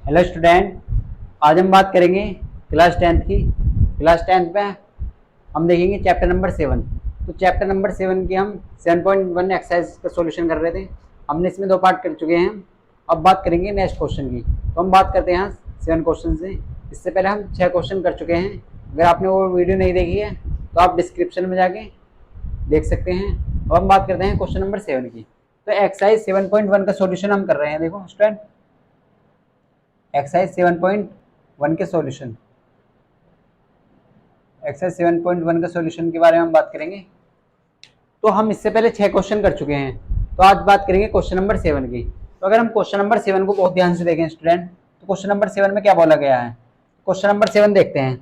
Hello student, आज हम बात करेंगे क्लास टेंथ की। क्लास टेंथ में हम देखेंगे चैप्टर नंबर 7। तो चैप्टर नंबर 7 की हम 7.1 एक्सरसाइज का सॉल्यूशन कर रहे थे। हमने इसमें 2 पार्ट कर चुके हैं। अब बात करेंगे नेक्स्ट क्वेश्चन की। तो हम बात करते हैं यहाँ 7 क्वेश्चन से। इससे पहले हम 6 क्वेश्चन कर चुके हैं। अगर आपने वो वीडियो नहीं देखी है तो आप डिस्क्रिप्शन में जाके देख सकते हैं। अब हम बात करते हैं क्वेश्चन नंबर 7 की। तो एक्सरसाइज 7.1 का सॉल्यूशन हम कर रहे हैं। देखो स्टूडेंट, एक्सरसाइज 7.1 के सॉल्यूशन, एक्सरसाइज 7.1 का सॉल्यूशन के बारे में हम बात करेंगे। तो हम इससे पहले 6 क्वेश्चन कर चुके हैं। तो आज बात करेंगे क्वेश्चन नंबर 7 की। तो अगर हम क्वेश्चन नंबर 7 को बहुत ध्यान से देखें स्टूडेंट, तो क्वेश्चन नंबर 7 में क्या बोला गया है। क्वेश्चन नंबर 7 देखते हैं।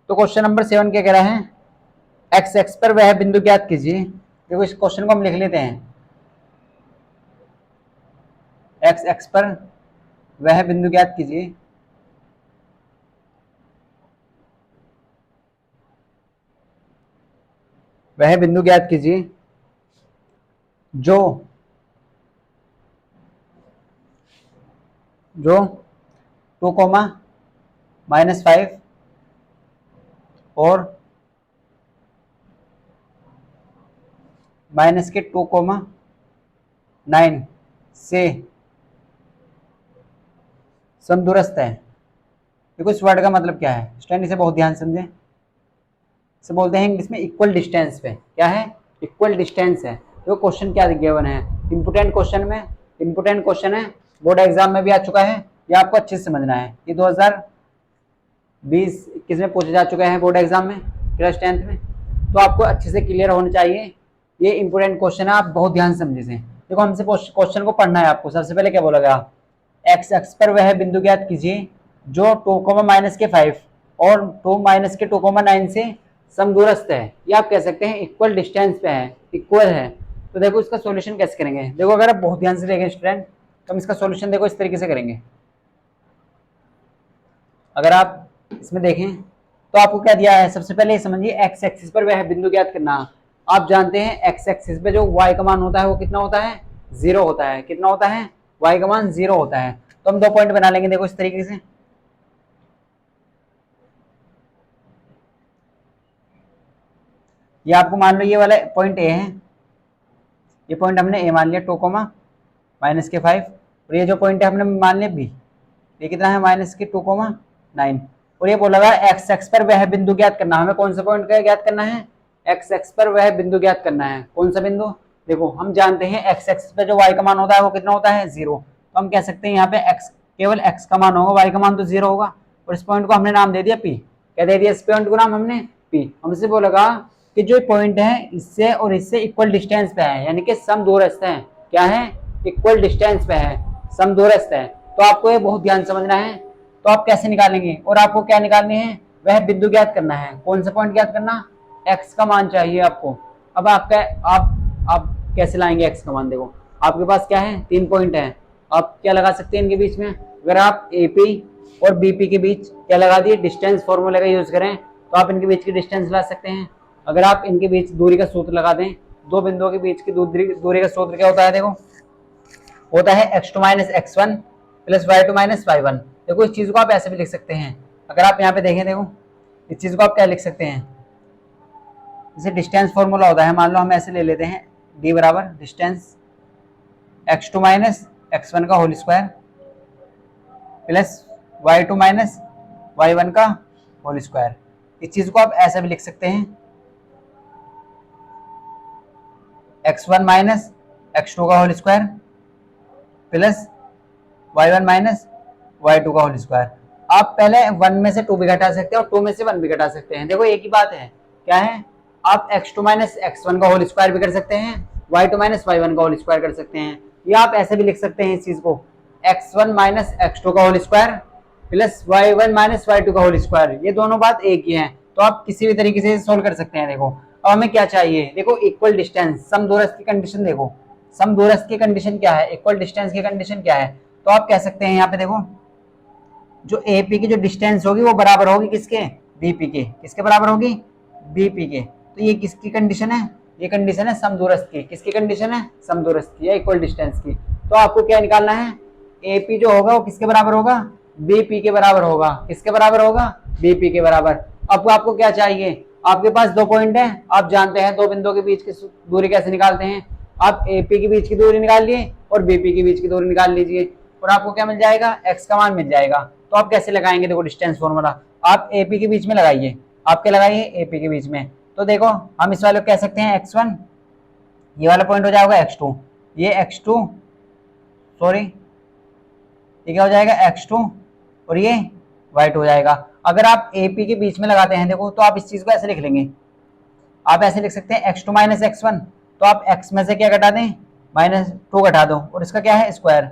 तो क्वेश्चन नंबर 7 क्या कह रहा है, एक्स एक्स पर वह बिंदु ज्ञात कीजिए। देखो इस क्वेश्चन को हम लिख लेते हैं, एक्स एक्स पर वह बिंदु ज्ञात कीजिए वह बिंदु ज्ञात कीजिए जो 2, -5 और -2, 9 से समदूरस्थ है। देखो इस वर्ड का मतलब क्या है स्टूडेंट, इसे बहुत ध्यान समझें। इसे बोलते हैं इंग्लिश में इक्वल डिस्टेंस पे। क्या है, इक्वल डिस्टेंस है। तो क्वेश्चन क्या गिवन है, इंपोर्टेंट क्वेश्चन है, बोर्ड एग्जाम में भी आ चुका है। ये आपको अच्छे से समझना है। ये 2020-21 में पूछा जा चुका है बोर्ड एग्जाम में, क्लास 10th में। तो आपको अच्छे से क्लियर होना चाहिए। ये इंपोर्टेंट क्वेश्चन है, आप बहुत ध्यान से समझे। देखो हमसे क्वेश्चन को पढ़ना है आपको। सबसे पहले क्या बोला गया, एक्स एक्स पर वह बिंदु ज्ञात कीजिए जो 2, -5 और 2, -2, 9 से समदूरस्थ है। ये आप कह सकते हैं इक्वल डिस्टेंस पे है, इक्वल है। तो देखो इसका सॉल्यूशन कैसे करेंगे। देखो अगर आप बहुत ध्यान से देखें स्टूडेंट, तो हम इसका सॉल्यूशन देखो इस तरीके से करेंगे। अगर आप इसमें देखें तो आपको क्या दिया है, सबसे पहले समझिए एक्स एक्सिस पर वह बिंदु ज्ञात करना। आप जानते हैं एक्स एक्सिस पे जो वाई का मान होता है वो कितना होता है, 0 होता है। कितना होता है, वाई का मान 0 होता है। तो हम 2 पॉइंट बना लेंगे। देखो इस तरीके से, ये आपको मान लो ये वाला पॉइंट ए है, ये पॉइंट हमने ए मान लिया 2, -5 और ये जो पॉइंट है हमने मान लिया बी, ये कितना है -2, 9। और ये बोला गया एक्स एक्स पर वह बिंदु ज्ञात करना। हमें कौन सा पॉइंट का ज्ञात करना है, एक्स एक्स पर वह बिंदु ज्ञात करना है। कौन सा बिंदु, देखो हम जानते हैं एक्स एक्स पर जो वाई का मान होता है वो कितना होता है, 0। तो हम कह सकते हैं यहाँ पे एक्स केवल एक्स का मान होगा, वाई का मान तो 0 होगा। और इस पॉइंट को हमने नाम दे दिया पी। क्या दे दिया इस पॉइंट को नाम हमने, पी। हमसे बोला कि जो पॉइंट है इससे और इससे इक्वल डिस्टेंस पे है, यानी कि समदूरस्थ है। क्या है, इक्वल डिस्टेंस पे है, समदूरस्थ है। तो आपको ये बहुत ध्यान समझना है। तो आप कैसे निकालेंगे, और आपको क्या निकालने हैं, वह बिंदु ज्ञात करना है। कौन सा पॉइंट ज्ञात करना, एक्स का मान चाहिए आपको। अब आपका आप कैसे लाएंगे एक्स का मान। देखो आपके पास क्या है, 3 पॉइंट है। आप क्या लगा सकते हैं इनके बीच में, अगर आप एपी और बीपी के बीच क्या लगा दिए, डिस्टेंस फॉर्मूले का यूज करें तो आप इनके बीच की डिस्टेंस ला सकते हैं। अगर आप इनके बीच दूरी का सूत्र लगा दें, 2 बिंदुओं के बीच की दूरी का सूत्र क्या होता है, देखो होता है x2 - x1 + y2 - y1। देखो इस चीज को आप ऐसे भी लिख सकते हैं। अगर आप यहाँ पे देखें, देखो इस चीज को आप क्या लिख सकते हैं, जैसे डिस्टेंस फॉर्मूला होता है, मान लो हम ऐसे ले लेते हैं, d बराबर डिस्टेंस x2 - x1 का होल स्क्वायर + y2 - y1 का होल स्क्वायर। इस चीज को आप ऐसा भी लिख सकते हैं, x1 - x2 का whole square plus y1 - y2 का होल स्क्वायर। आप पहले 1 में से 2 भी घटा सकते हैं और 2 में से 1 भी घटा सकते हैं। देखो एक ही बात है, क्या है, आप x2 - x1 का होल स्क्वायर भी कर सकते हैं, y2 - y1 का होल स्क्वायर कर सकते हैं। या आप ऐसे भी लिख सकते हैं इस चीज को, x1 - x2 का whole square plus y1 - y2 का होल स्क्वायर। ये दोनों बात एक ही है। तो आप किसी भी तरीके से सोल्व कर सकते हैं। देखो अब हमें क्या चाहिए, देखो इक्वल डिस्टेंस, समदूरस्थ की कंडीशन। देखो समदूरस्थ की कंडीशन क्या है, इक्वल डिस्टेंस की कंडीशन क्या है। तो आप कह सकते हैं यहाँ पे देखो, जो एपी की जो डिस्टेंस होगी वो बराबर होगी किसके, बीपी के। किसके बराबर होगी, बीपी के। तो ये किसकी कंडीशन है, ये कंडीशन है समदूरस्थ की। किसकी कंडीशन है, समदूरस्थ की या इक्वल डिस्टेंस की। तो आपको क्या निकालना है, एपी जो होगा वो किसके बराबर होगा, बी पी के बराबर होगा। किसके बराबर होगा? बी पी के बराबर। अब आपको क्या चाहिए? आपके पास 2 पॉइंट है, आप जानते हैं 2 बिंदुओं के बीच की दूरी कैसे निकालते हैं। आप एपी के बीच की दूरी निकाल लिए और बीपी के बीच की दूरी निकाल लीजिए और आपको क्या मिल जाएगा? एक्स का मान मिल जाएगा। तो आप कैसे लगाएंगे? देखो डिस्टेंस फॉर्मूला आप एपी के बीच में लगाइए, आपके लगाइए एपी के बीच में। तो देखो हम इस वाले को कह सकते हैं x1, ये वाला पॉइंट हो जाएगा x2, ये x2 सॉरी ये क्या हो जाएगा? x2 और ये y2 हो जाएगा। अगर आप AP के बीच में लगाते हैं देखो, तो आप इस चीज को ऐसे लिख लेंगे, आप ऐसे लिख सकते हैं x2 माइनस x1। तो आप x में से क्या घटा दें? -2 घटा दो और इसका क्या है? स्क्वायर।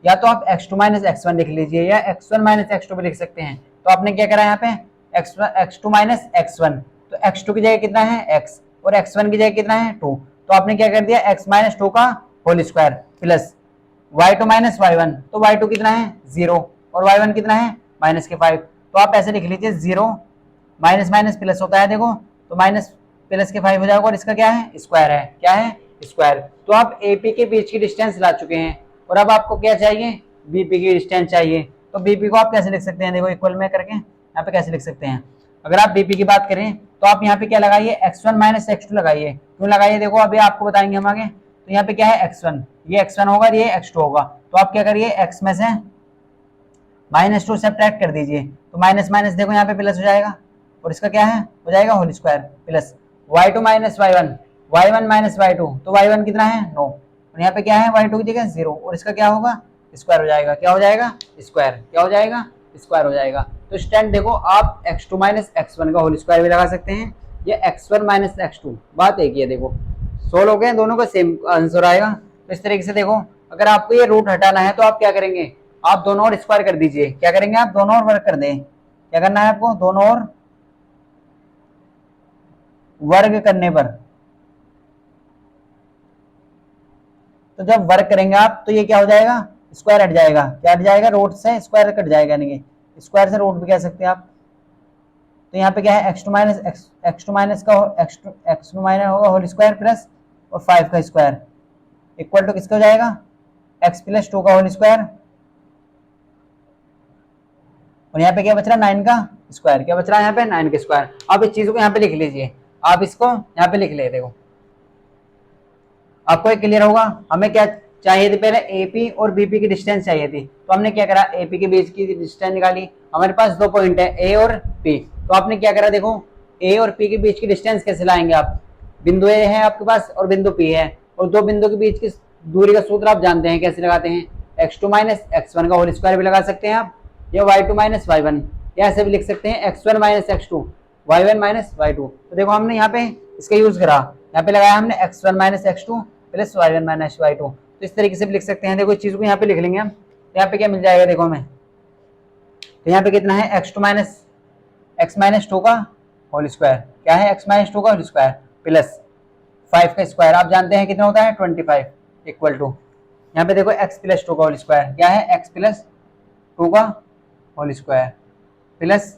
या तो आप x2 माइनस x1 लिख लीजिए या x1 माइनस x2 भी लिख सकते हैं। तो आपने क्या करा यहाँ पे? x2 माइनस x1, तो x2 की जगह कितना है? x और x1 की जगह कितना है? 2। तो आपने क्या कर दिया? x माइनस 2 का whole square plus y2 minus y1, तो y2 कितना है? 0 और y1 कितना है? -5। तो आप ऐसे लिख लीजिए 0 माइनस माइनस प्लस होता है देखो, तो माइनस प्लस के 5 हो जाएगा और इसका क्या है? स्क्वायर है। क्या है? स्क्वायर। तो आप एपी के बीच की डिस्टेंस ला चुके हैं और अब आपको क्या चाहिए? बीपी की डिस्टेंस चाहिए। तो बीपी को आप कैसे लिख सकते हैं? देखो इक्वल में करके यहाँ पे कैसे लिख सकते हैं? अगर आप बीपी की बात करें तो आप यहाँ पे क्या लगाइए? x1 माइनस x2 लगाइए। क्यों लगाइए? देखो अभी आपको बताएंगे हम आगे। तो यहाँ पे क्या है? x1, ये x1 होगा, ये x2 होगा। तो आप क्या करिए? x में से -2 सब्ट्रैक्ट कर दीजिए, तो माइनस माइनस देखो यहाँ पे प्लस हो जाएगा और इसका क्या है? हो जाएगा whole square plus y2 minus y1, y1 minus y2, तो y1 कितना है? 9 और यहाँ पे क्या है? y2 की जगह 0 और इसका क्या होगा? स्क्वायर हो जाएगा। क्या हो जाएगा? स्क्वायर। क्या हो जाएगा? स्क्वायर हो जाएगा। तो स्टैंड देखो आप x2 माइनस x1 का होल स्क्वायर भी लगा सकते हैं या x1 माइनस x2, बात एक ही है। देखो सोल्व हो गए, दोनों का सेम आंसर आएगा। तो इस तरीके से देखो अगर आपको ये रूट हटाना है तो आप क्या करेंगे? आप दोनों ओर स्क्वायर कर दीजिए। क्या करेंगे? आप दोनों ओर वर्ग कर दें। क्या करना है आपको? दोनों ओर वर्ग करने पर, तो जब वर्ग करेंगे आप तो ये क्या हो जाएगा? स्क्वायर हट जाएगा। क्या हट जाएगा? रूट से स्क्वायर कट जाएगा, यानी कि स्क्वायर से रूट भी कह सकते हैं आप। तो यहाँ पे क्या है? x2 माइनस का x2 माइनस होगा होल स्क्वायर प्लस और 5 का स्क्वायर इक्वल टू किसका हो जाएगा? x प्लस 2 का होल स्क्वायर और यहाँ पे क्या बच रहा है? 9 का स्क्वायर। क्या बच रहा है यहाँ पे? 9 का स्क्वायर। आप इस चीज को यहाँ पे लिख लीजिए, आप इसको यहाँ पे लिख ले। देखो आपको क्लियर होगा। हमें क्या चाहिए थी? पहले एपी और बीपी की डिस्टेंस चाहिए थी, तो हमने क्या करा? एपी के बीच की डिस्टेंस निकाली। हमारे पास 2 पॉइंट है ए और पी, तो आपने क्या करा? देखो ए और पी के बीच की डिस्टेंस कैसे लाएंगे आप? बिंदु ए है आपके पास और बिंदु पी है, और 2 बिंदु के बीच की दूरी का सूत्र आप जानते हैं कैसे लगाते हैं? x2 माइनस x1 का होल स्क्वायर भी लगा सकते हैं आप, या y2 माइनस y1, या ऐसे भी लिख सकते हैं x1 minus x2, y1 minus y2। तो देखो हमने यहाँ पे इसका यूज करा, यहाँ पे लगाया हमने x1 minus x2 plus y1 minus y2। तो इस तरीके से भी लिख सकते हैं। देखो इस चीज को यहाँ पे लिख लेंगे हम, तो यहाँ पे क्या मिल जाएगा? देखो हमें तो यहाँ पे कितना है? x माइनस 2 का होल स्क्वायर। क्या है? x माइनस 2 का होल स्क्वायर प्लस 5 का स्क्वायर। आप जानते हैं कितना होता है? 25 इक्वल टू यहाँ पे देखो x प्लस 2 का होल स्क्वायर। क्या है? x प्लस 2 का होल स्क्वायर प्लस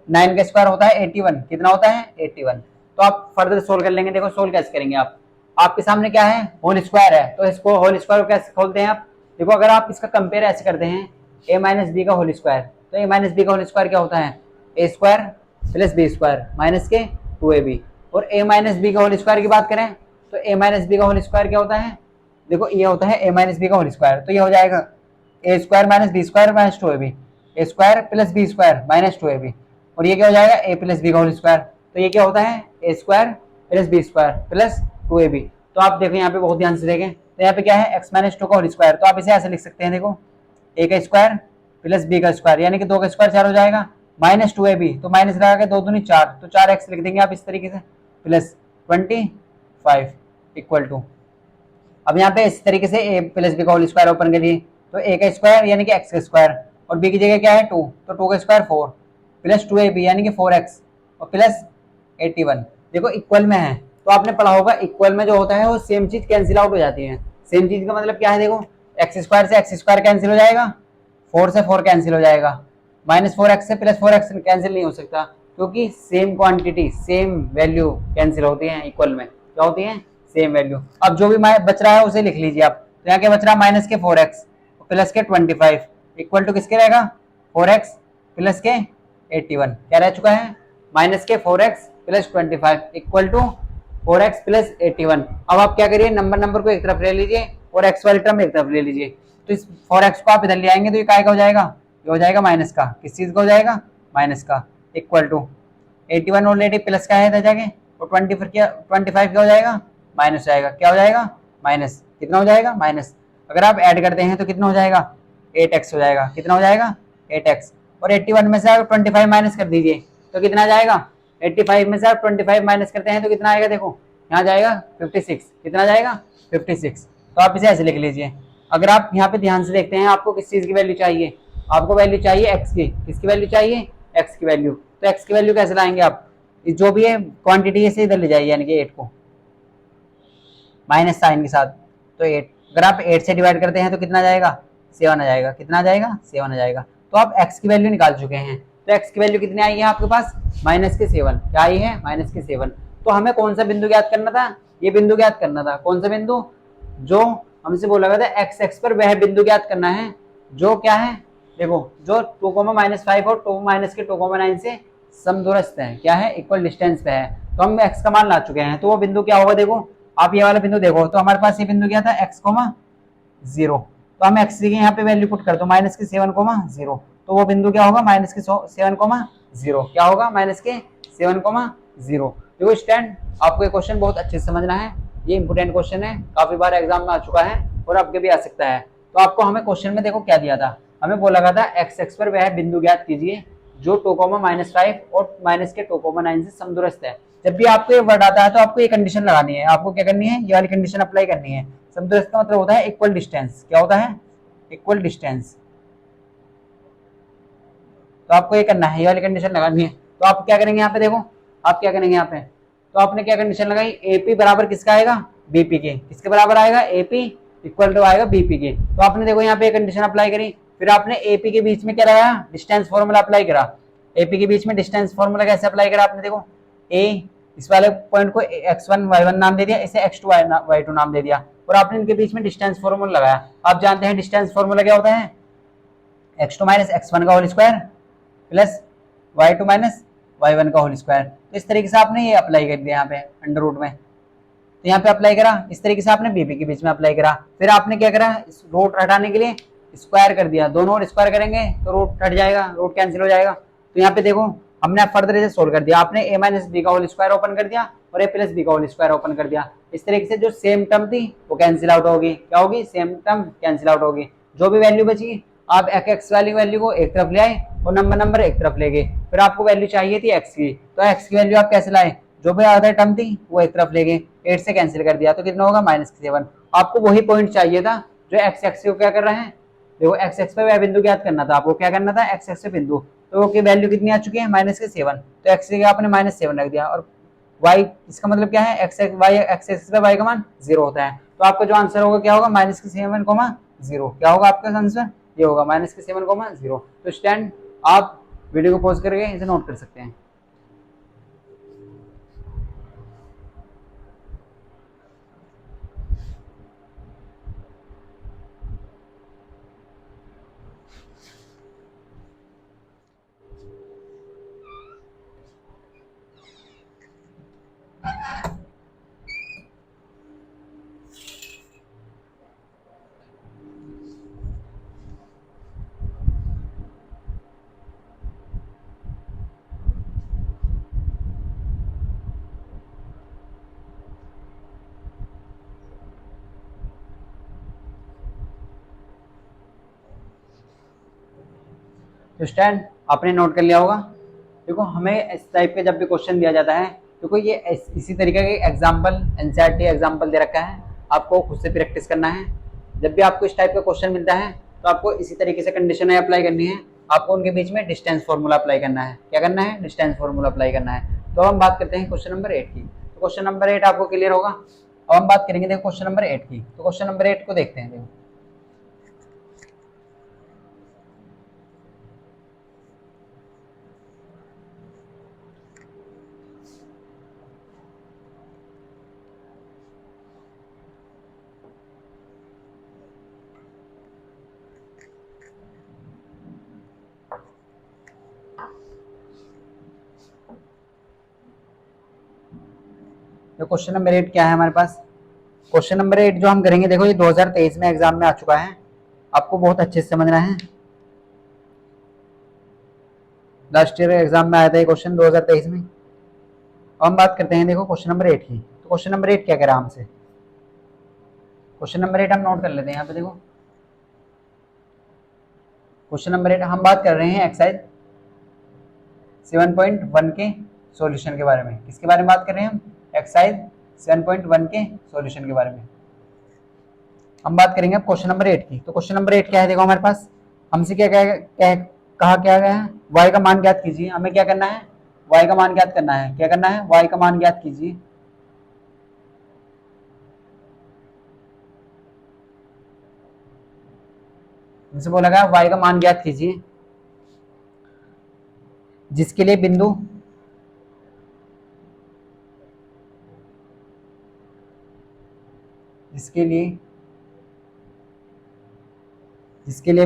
9 का स्क्वायर होता है 81। कितना होता है? 81। तो आप फर्दर सोल्व कर लेंगे। देखो सोल्व कैसे करेंगे आप? आपके सामने क्या है? होल स्क्वायर है, तो इसको होल स्क्वायर को कैसे खोलते हैं आप? देखो अगर आप इसका कंपेयर ऐसे करते हैं a माइनस बी का होल स्क्वायर, तो a माइनस बी का होल स्क्वायर क्या होता है? a square plus B square minus के 2ab। और a माइनस बी का होल स्क्वायर की बात करें तो a माइनस बी का होल स्क्वायर क्या होता है? देखो ये होता है a माइनस बी का होल स्क्वायर, तो ये हो जाएगा a square minus B square minus 2ab, a square plus B square minus 2ab। और ये क्या हो जाएगा? a प्लस बी का होल स्क्वायर, तो ये क्या होता है? a square plus B square plus 2ab। तो आप देखो यहाँ पे बहुत ध्यान से देखें, तो यहाँ पे क्या है? x माइनस 2 का होल स्क्वायर, तो आप इसे ऐसे लिख सकते हैं। देखो a का स्क्वायर प्लस b का स्क्वायर, यानी कि 2 का स्क्वायर 4 हो जाएगा, माइनस 2ab, तो माइनस लगा के 2 दूनी 4, तो 4x लिख देंगे आप इस तरीके से प्लस 25 इक्वल टू। अब यहाँ पे इस तरीके से a प्लस बी का होल स्क्वायर ओपन करिए, तो a का स्क्वायर यानी कि x का स्क्वायर और b की जगह क्या है? 2, तो 2 का स्क्वायर 4 प्लस 2ab यानी कि 4x और प्लस 81। देखो इक्वल में है, तो आपने पढ़ा होगा इक्वल में जो होता है वो सेम चीज कैंसिल आउट हो जाती है। सेम चीज का मतलब क्या है? देखो एक्स स्क्वायर से एक्स स्क्वायर कैंसिल हो जाएगा, 4 से 4 कैंसिल हो जाएगा, माइनस 4x से प्लस 4x कैंसिल नहीं हो सकता, क्योंकि same quantity same value cancel होती है इक्वल में। क्या होती है? Same value. अब जो भी बच रहा है उसे लिख लीजिए आप। तो यहाँ क्या बच रहा है? माइनस के 4x प्लस के 25 इक्वल टू किसके रहेगा? 4x प्लस के 81 क्या रह चुका है, माइनस के 4x plus 25 equal to 4x plus 81। अब आप क्या करिए, नंबर को एक तरफ ले लीजिए और x वाली टर्म एक तरफ ले लीजिए। तो इस 4x को आप इधर ले आएंगे तो ये काय का हो जाएगा, ये हो जाएगा माइनस का, किस चीज का हो जाएगा, माइनस का, इक्वल टू 81 ऑलरेडी प्लस का है इधर जाके, और 25 क्या हो जाएगा, माइनस जाएगा, क्या हो जाएगा, माइनस, कितना हो जाएगा, माइनस। अगर आप ऐड करते हैं तो कितना हो जाएगा, 8x हो जाएगा, कितना हो जाएगा, 8x। और 81 में से आप 25 माइनस कर दीजिए तो कितना जाएगा, 85 में से आप 25 माइनस करते हैं तो कितना आएगा, देखो यहाँ जाएगा 56, कितना जाएगा 56। तो आप इसे ऐसे लिख लीजिए। अगर आप यहाँ पे ध्यान से देखते हैं, आपको किस चीज की वैल्यू चाहिए, आपको वैल्यू चाहिए x की, किसकी वैल्यू चाहिए, x की वैल्यू। तो x की वैल्यू कैसे लाएंगे आप, जो भी है क्वांटिटी है इधर ले जाइए, यानी कि 8 को माइनस साइन के साथ, तो 8, अगर आप 8 से डिवाइड करते हैं तो कितना जाएगा, 7 आ जाएगा, कितना आ जाएगा, 7 आ जाएगा। तो आप x की वैल्यू निकाल चुके हैं। तो x की वैल्यू कितनी आई है आपके पास, माइनस के 7, क्या आई है, माइनस के 7। तो हमें कौन सा बिंदु ज्ञात करना था, ये बिंदु ज्ञात करना था, कौन सा बिंदु, जो हमसे बोला गया था x एक्स पर वह बिंदु ज्ञात करना है जो क्या है, देखो जो 2,-5 और 2-9 से समदूरस्थ है, क्या है, इक्वल डिस्टेंस पे है। तो हम x का मान ला चुके हैं, तो वो बिंदु क्या होगा, देखो आप ये वाला बिंदु देखो, तो हमारे पास ये बिंदु क्या था, x,0। तो हम x की यहाँ पे वैल्यू पुट कर दो माइनस के 7,0, तो वो बिंदु क्या होगा, माइनस के 7,0, क्या होगा, माइनस के 7,0। देखो स्टैंड, आपको ये क्वेश्चन बहुत अच्छे से समझना है, ये इंपोर्टेंट क्वेश्चन है, काफी बार एग्जाम में आ चुका है और आपके भी आ सकता है। तो आपको हमें क्वेश्चन में देखो क्या दिया था, हमें बोला गया था x एक्स पर वह बिंदु ज्ञात कीजिए जो 2,-5 और माइनस के 2,9 से समदूरस्थ है। जब भी आपको ये वर्ड आता है तो आपको ये कंडीशन लगानी है, आपको क्या करनी है, ये वाली कंडीशन अप्लाई करनी है। समदूरस्थ का मतलब होता है इक्वल डिस्टेंस, क्या होता है, इक्वल डिस्टेंस। तो आपको ये करना है, ये वाली कंडीशन लगानी है। तो आप क्या करेंगे यहाँ पे, देखो आप क्या करेंगे यहाँ पे, तो आपने क्या कंडीशन लगाई, एपी बराबर किसका आएगा, बीपी के, किसके बराबर आएगा, एपी इक्वल टू आएगा बीपी के। तो आपने देखो यहाँ पे कंडीशन अप्लाई करी, फिर आपने एपी के बीच में क्या लगाया, डिस्टेंस फॉर्मूला अप्लाई करा। एपी के बीच में डिस्टेंस फॉर्मूला कैसे अप्लाई करा आपने, देखो ए इस वाले पॉइंट को x1 y1 नाम दे दिया, इसे x2 y2 नाम दे दिया, और आपने इनके बीच में डिस्टेंस फॉर्मूला लगाया। आप जानते हैं डिस्टेंस फॉर्मूला क्या होता है, x2 माइनस x1 का whole square plus y2 minus y1 का होल स्क्वायर। तो इस तरीके से आपने ये अप्लाई कर दिया यहाँ पे अंडर रूट में, तो यहाँ पे अप्लाई करा, इस तरीके से आपने बीपी के बीच में अप्लाई करा। फिर आपने क्या करा, इस रूट हटाने के लिए स्क्वायर कर दिया, दोनों ओर स्क्वायर करेंगे तो रूट हट जाएगा, रूट कैंसिल हो जाएगा। तो यहाँ पे देखो हमने फर्दर इसे सोल्व कर दिया, आपने a माइनस बी का होल स्क्वायर ओपन कर दिया और a प्लस बी का होल स्क्वायर ओपन कर दिया। इस तरीके से जो सेम टर्म थी वो कैंसिल आउट होगी, क्या होगी, सेम टर्म कैंसिल आउट होगी। जो भी वैल्यू बची आप x वाली वैल्यू को एक तरफ ले आए और नंबर एक तरफ ले गए। फिर आपको वैल्यू चाहिए थी x की, तो x की वैल्यू आप कैसे लाए, जो भी अदर टर्म थी वो एक तरफ ले गए, 8 से कैंसिल कर दिया तो कितना होगा, माइनस 7। आपको वही पॉइंट चाहिए था जो x एक्स को क्या कर रहे हैं, देखो x एक्स पे वह बिंदु ज्ञात करना था, आपको क्या करना था, x एक्स पे बिंदु, तो की वैल्यू कितनी आ चुकी है, माइनस के 7। तो x की आपने -7 रख दिया, और y इसका मतलब क्या है, x एक्स पे y का मान 0 होता है। तो आपका जो आंसर होगा क्या होगा, -7,0, क्या होगा आपका आंसर, ये होगा -7,0। तो स्टैंड आप वीडियो को पॉज करके इसे नोट कर सकते हैं। तो स्टैंड आपने नोट कर लिया होगा। देखो हमें इस टाइप के जब भी क्वेश्चन दिया जाता है, देखो ये इसी तरीके के एग्जाम्पल एनसीईआरटी एग्जाम्पल दे रखा है, आपको खुद से प्रैक्टिस करना है। जब भी आपको इस टाइप का क्वेश्चन मिलता है तो आपको इसी तरीके से कंडीशन अप्लाई करनी है, आपको उनके बीच में डिस्टेंस फॉर्मूला अप्लाई करना है, क्या करना है, डिस्टेंस फॉर्मूला अप्लाई करना है। तो हम बात करते हैं क्वेश्चन नंबर 8 की। तो क्वेश्चन नंबर 8 आपको क्लियर होगा। अब हम बात करेंगे देखो क्वेश्चन नंबर 8 की। तो क्वेश्चन नंबर 8 को देखते हैं। देखो जो क्वेश्चन नंबर 8 क्या है हमारे पास, क्वेश्चन नंबर 8 जो हम करेंगे, देखो ये 2023 में एग्जाम में आ चुका है, आपको बहुत अच्छे से समझना है। लास्ट ईयर एग्जाम में आया था ये क्वेश्चन 2023 में। अब हम बात करते हैं देखो क्वेश्चन नंबर 8 की। तो क्वेश्चन नंबर 8 क्या कह रहा है हमसे, क्वेश्चन नंबर 8 हम नोट कर लेते हैं यहाँ पे। देखो क्वेश्चन नंबर 8 हम बात कर रहे हैं एक्सरसाइज 7.1 के सॉल्यूशन के बारे में। किसके बारे में बात कर रहे हैं हम, एक्सरसाइज 7.1 के सॉल्यूशन के बारे में हम बात करेंगे अब क्वेश्चन नंबर 8 की। तो क्वेश्चन नंबर 8 क्या है, देखो हमारे पास हमसे कहा क्या गया है, y का मान ज्ञात कीजिए। हमें क्या करना है, y का मान ज्ञात करना है। क्या करना है, y का मान ज्ञात कीजिए। हमसे बोला गया y का मान ज्ञात कीजिए जिसके लिए बिंदु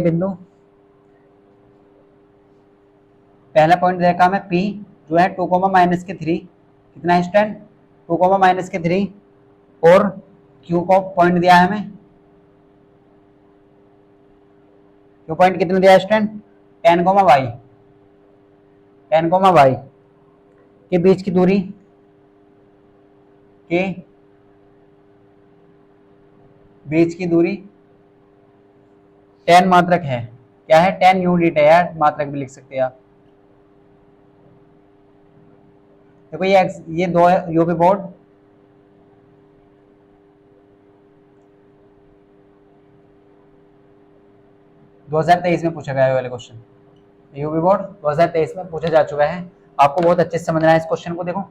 बिंदु पहला पॉइंट देखा हमें P जो है 2,-3 कितना है स्टैंड 2,-3 और Q को पॉइंट दिया है हमें, Q पॉइंट कितने दिया है स्टैंड 10,y के बीच की दूरी टेन मात्रक है। क्या है, 10 यूनिट है यार, मात्रक भी लिख सकते हैं आप। देखो ये दो यूपी बोर्ड में पूछा गया है वाले क्वेश्चन, यूपी बोर्ड 2023 में पूछा जा चुका है। आपको बहुत अच्छे से समझना है इस क्वेश्चन को। देखो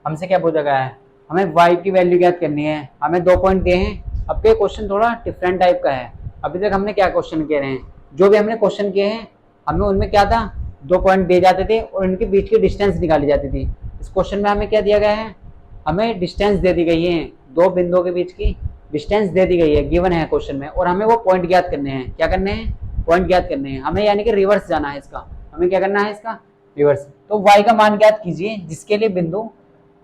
हमसे क्या पूछा गया है, हमें y की वैल्यू ज्ञात करनी है, हमें 2 पॉइंट दिए हैं। अब ये क्वेश्चन थोड़ा डिफरेंट टाइप का है। अभी तक हमने क्या क्वेश्चन किए हैं, जो भी हमने क्वेश्चन किए हैं हमें उनमें क्या था, 2 पॉइंट दिए जाते थे और इनके बीच की डिस्टेंस निकाली जाती थी। इस क्वेश्चन में हमें क्या दिया गया है, हमें डिस्टेंस दे दी गई है, 2 बिंदुओं के बीच की डिस्टेंस दे दी गई है, गिवन है क्वेश्चन में, और हमें वो पॉइंट ज्ञात करने हैं। क्या करने हैं, पॉइंट ज्ञात करने हैं हमें, यानी कि रिवर्स जाना है इसका। हमें क्या करना है, इसका रिवर्स। तो y का मान ज्ञात कीजिए जिसके लिए बिंदु